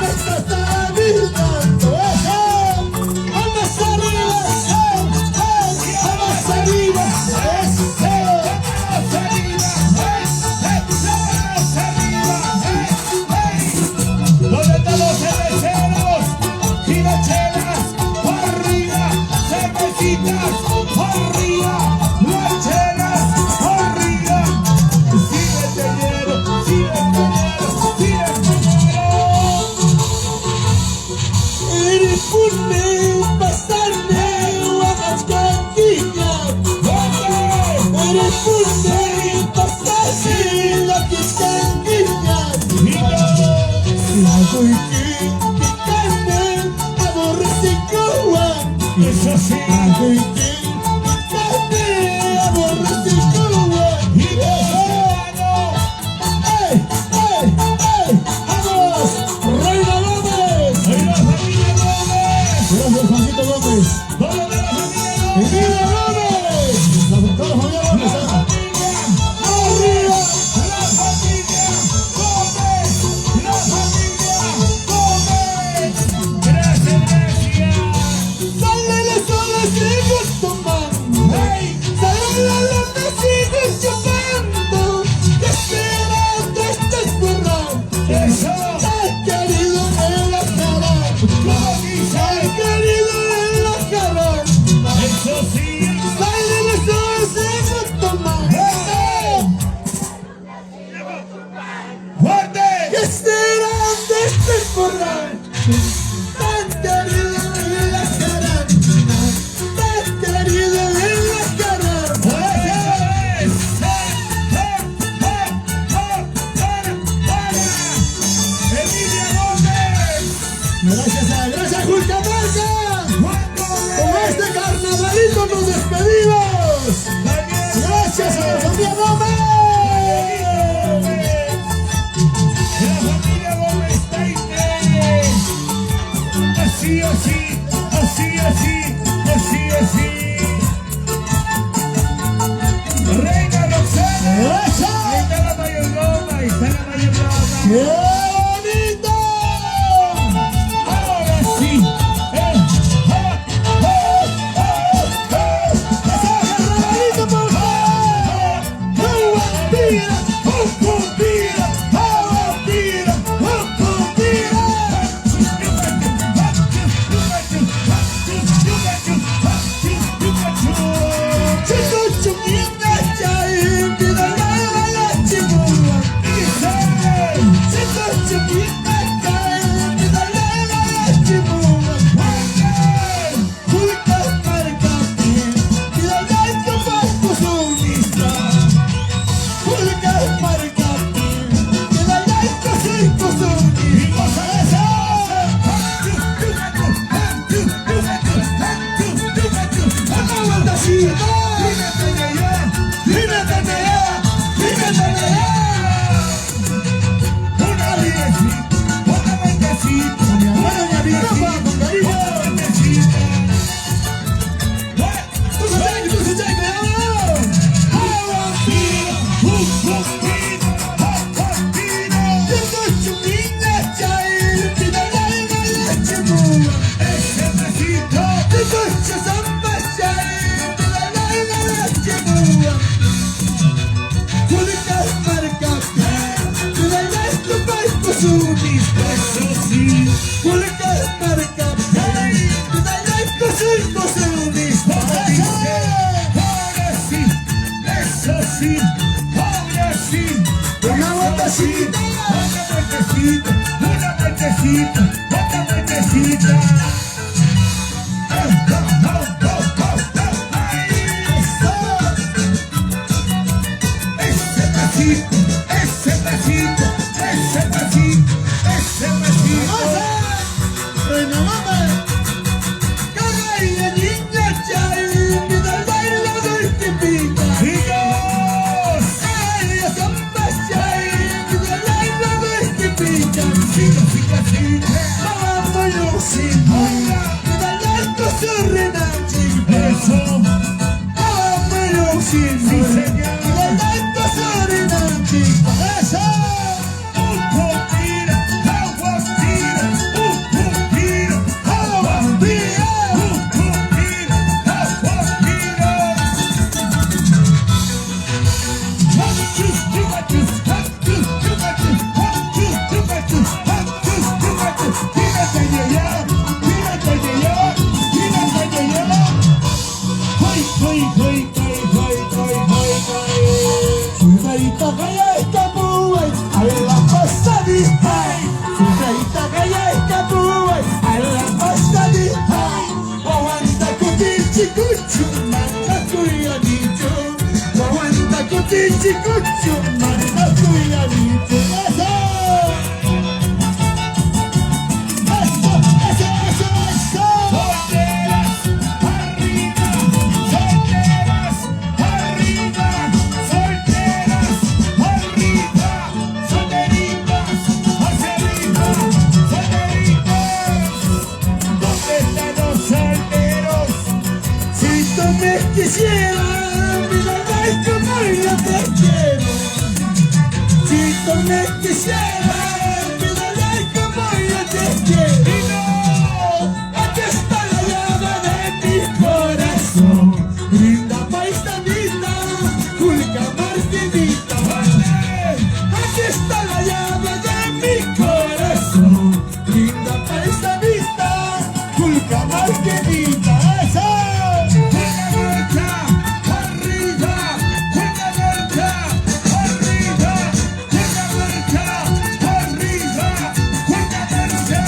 me estás avivando. Vamos arriba, vamos arriba, ¿Dónde están los cerveceros? Gilachelas, arriba, cervecitas, arriba, guachelas, arriba. Sigue teñero, sigue teñero, sigue teñero. eres pune, pasarme, guapas cantinas. Eres pune, pasarme, guapas cantinas. Lago y que carne, aborrece coan. Eso sí. Lago y que carne, aborrece coan. Y Lozano, ¡Ey, ey, ey! ¡Vamos! ¡Reina Gómez! y la familia Gómez. Gracias, Juanito Gómez. ¿Dónde está la familia Gómez? ¡Emilio Gómez! La doctora familia La Gómez. familia, ¡Arriba! la familia Gómez, la familia Gómez. Gracias, gracias. ¡Sale la sola, sigo tomando! Hey, ¡Sale la lata, sigo chupando! ¡Qué esperando estás borrando! eso. ¡Te he querido en la cara! Como ¡Te dice, he querido en la cara! eso sí. ¡Sale la sola, sigo tomando! Fuerte. ¡Qué esperando estás borrando! ¡Tan querido en la cara! ¡Tan querido en la cara! Emilia Gómez. Gracias Julcamarca. Con este carnavalito nos despedimos. Gracias a la familia Gómez. La familia Gómez está increíble. Así, así, así, así, así, así. Reina Roxana. ¡Eso! Ahí está la mayordomma, ahí está la mayordomma. ¡Qué bonito! Ahora sí. ¡Ese carnavalito, por favor! ¡Juguatira! ¡Jucupira! ¡Jucupira! ¡Jucupira! ¡Chico chuquita, chay! ¡Vida la chimua! ¡Chico chuquita, chay! ¡Vida la chimua! ¡Julca marca bien! ¡Vida la chupasco solista! ¡Julca marca bien! ¡Vida la chupasco solista! ¡Una vueltacita! ¡Tú se cheque, ¡Chico chuquita, chay! ¡Vida la chimua! ¡Chico chuzamba, chay! ¡Vida la chimua! ¡Julca marca bien! ¡Vida la chupasco solista! ¡Julca marca bien! ¡Vida la chupasco solista! ¡Una vueltacita! Una vueltecita. Ese pasito, ese pasito, ese pasito, ese pasito. ¡Reina Gómez! ¡Caray, la niña chay! ¡Vida el baile del que pica! ¡Chicos! ¡Ay, la samba chay! ¡Vida el baile del que pica! ¡Vamos, yo sin vida el alto se renace! Eso. ¡Vamos, yo sin Sí, señor. vida el alto se renace! ¡Eso! chicucho, marina tuya, dicho. ¡Eso! ¡Eso, eso, eso, eso! Solteras, arriba, solteras, arriba, solteras, arriba, solteritas, hacia arriba, solteritas. ¿Dónde están los solteros? Si tú me quisieras, mira, ay, como yo te quiero. Si tú me quisieras, mira, ay, como yo te quiero. Y no, Aquí está la llave de mi corazón. Linda paisanita, Julka Martinita. Aquí está la llave de mi corazón. Linda paisanita, Julka Martinita. ¡Eso! juega marcha, arriba, juega marcha, arriba, juega marcha, arriba, juega marcha,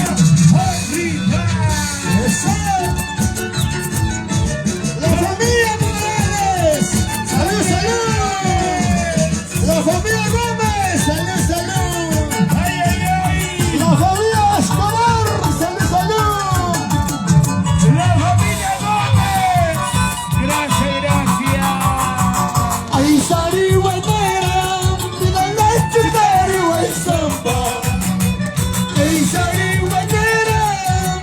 arriba. ¡Eso! ¡La familia Morales! ¡Salud, salud! ¡La familia Gómez! ¡Salud, salud! ¡Ay, ay, ay! ¡La familia Escobar! ¡Salud, salud! ¡La familia Gómez! ¡Gracias, gracias! ¡Ay, Sari Guaynera! ¡Mira la chutari guay samba! ¡Ay, Sari Guaynera!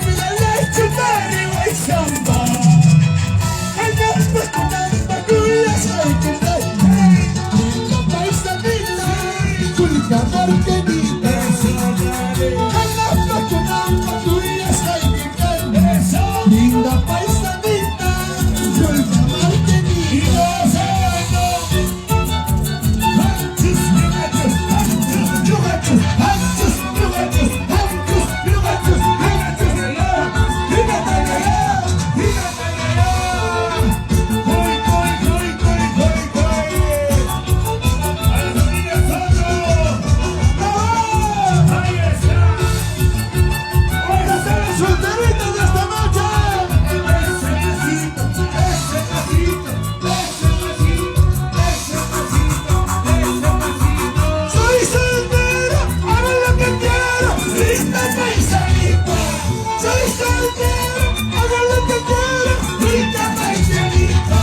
¡Mira la chutari guay samba! ¡Ay, namba, namba, cuya soy kundai! ¡Linda paisanita! ¡Julka Martinita! ¡Ay, namba, cuya soy kundai! ¡Linda paisanita! ¡Julka Y Martinita! no sabemos. Antes, antes, antes, antes, ¡Solteritos de esta noche! Soy soltero, hago lo que quiero, linda paisanita. Soy soltero, hago lo que quiero, linda paisanita.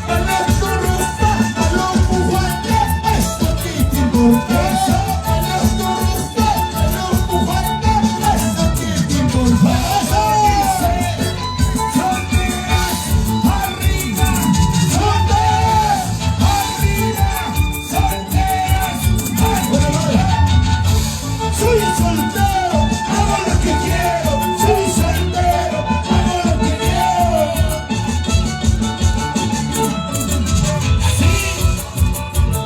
A la corrupta, a los pujantes, eso que te importa. A la corrupta, a los pujantes, eso que te importa. Soy soltero, hago lo que quiero. Soy soltero, hago lo que quiero.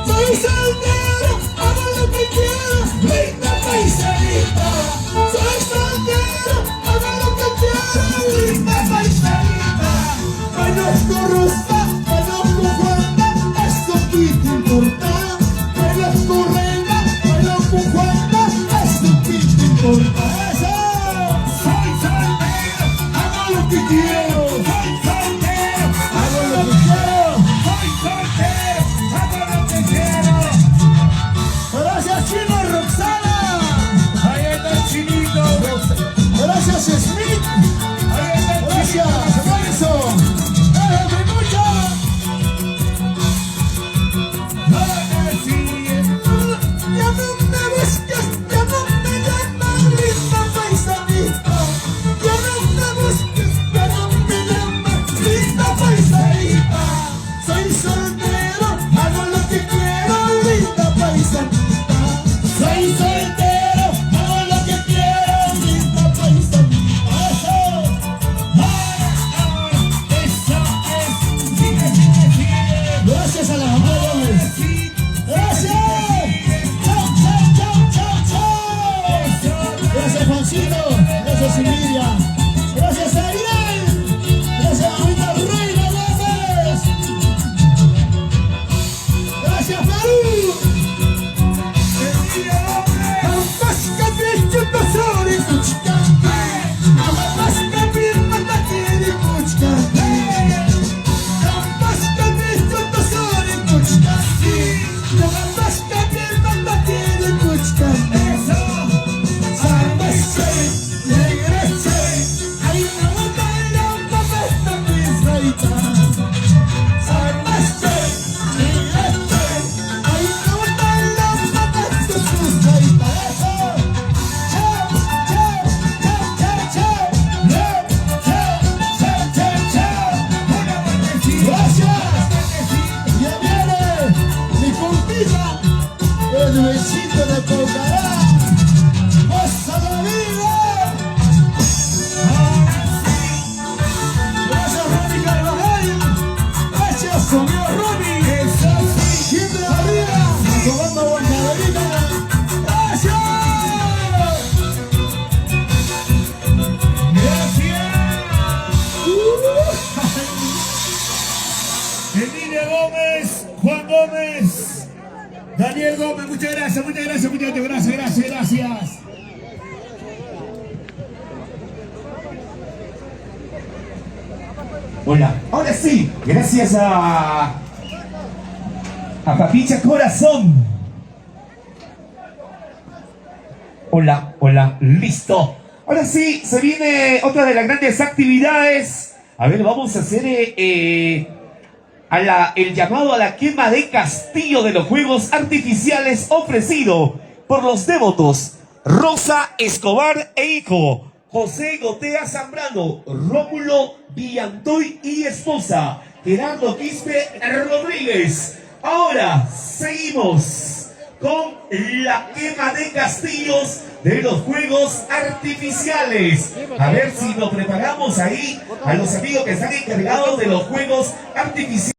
Soy soltero, hago lo que quiero. Linda paisanita. Soy soltero, hago lo que quiero. Linda paisanita. Bailo corrosa, bailo cujuana, eso que te importa. Bailo correina, bailo cujuana, eso que te importa. Eso. Soy soltero, Hago lo que quiero. soy soltero, Hago lo que quiero. soy soltero, hago lo que quiero. Gracias, Chino Roxana. Ahí está el chinito, Gracias, Smith. ahí está el Gracias, Nelson. Gracias, mucho. Ya no me busques, ya no me llamas, linda paisanita. Ya no me busques, ya no me llamas, linda paisanita. Soy soltero, hago lo que quiero, linda paisanita. Soy soltero, hago lo que quiero, linda paisanita. Eso. Gracias a la mamá Gómez. Gracias. Chao, chao, chao, chao, chao. Gracias, Juancito. Gracias, Silvia. Gracias, Ariel. Gracias, mamita Reina Gómez. Gracias, Perú. Jamás cambié tu tesoro y tu chicante. Jamás cambié tu tesoro y tu chicante. Jamás cambié tu tesoro y tu chicante. Hola. Ahora sí, gracias a Papicha Corazón. Hola, hola, listo. Ahora sí, se viene otra de las grandes actividades. A ver, vamos a hacer el llamado a la quema de castillo de los juegos artificiales ofrecido por los devotos Rosa Escobar e hijo, José Gotea Zambrano, Rómulo Villantoy y esposa, Gerardo Quispe Rodríguez. Ahora seguimos con la quema de castillos de los juegos artificiales. A ver si nos preparamos ahí a los amigos que están encargados de los juegos artificiales.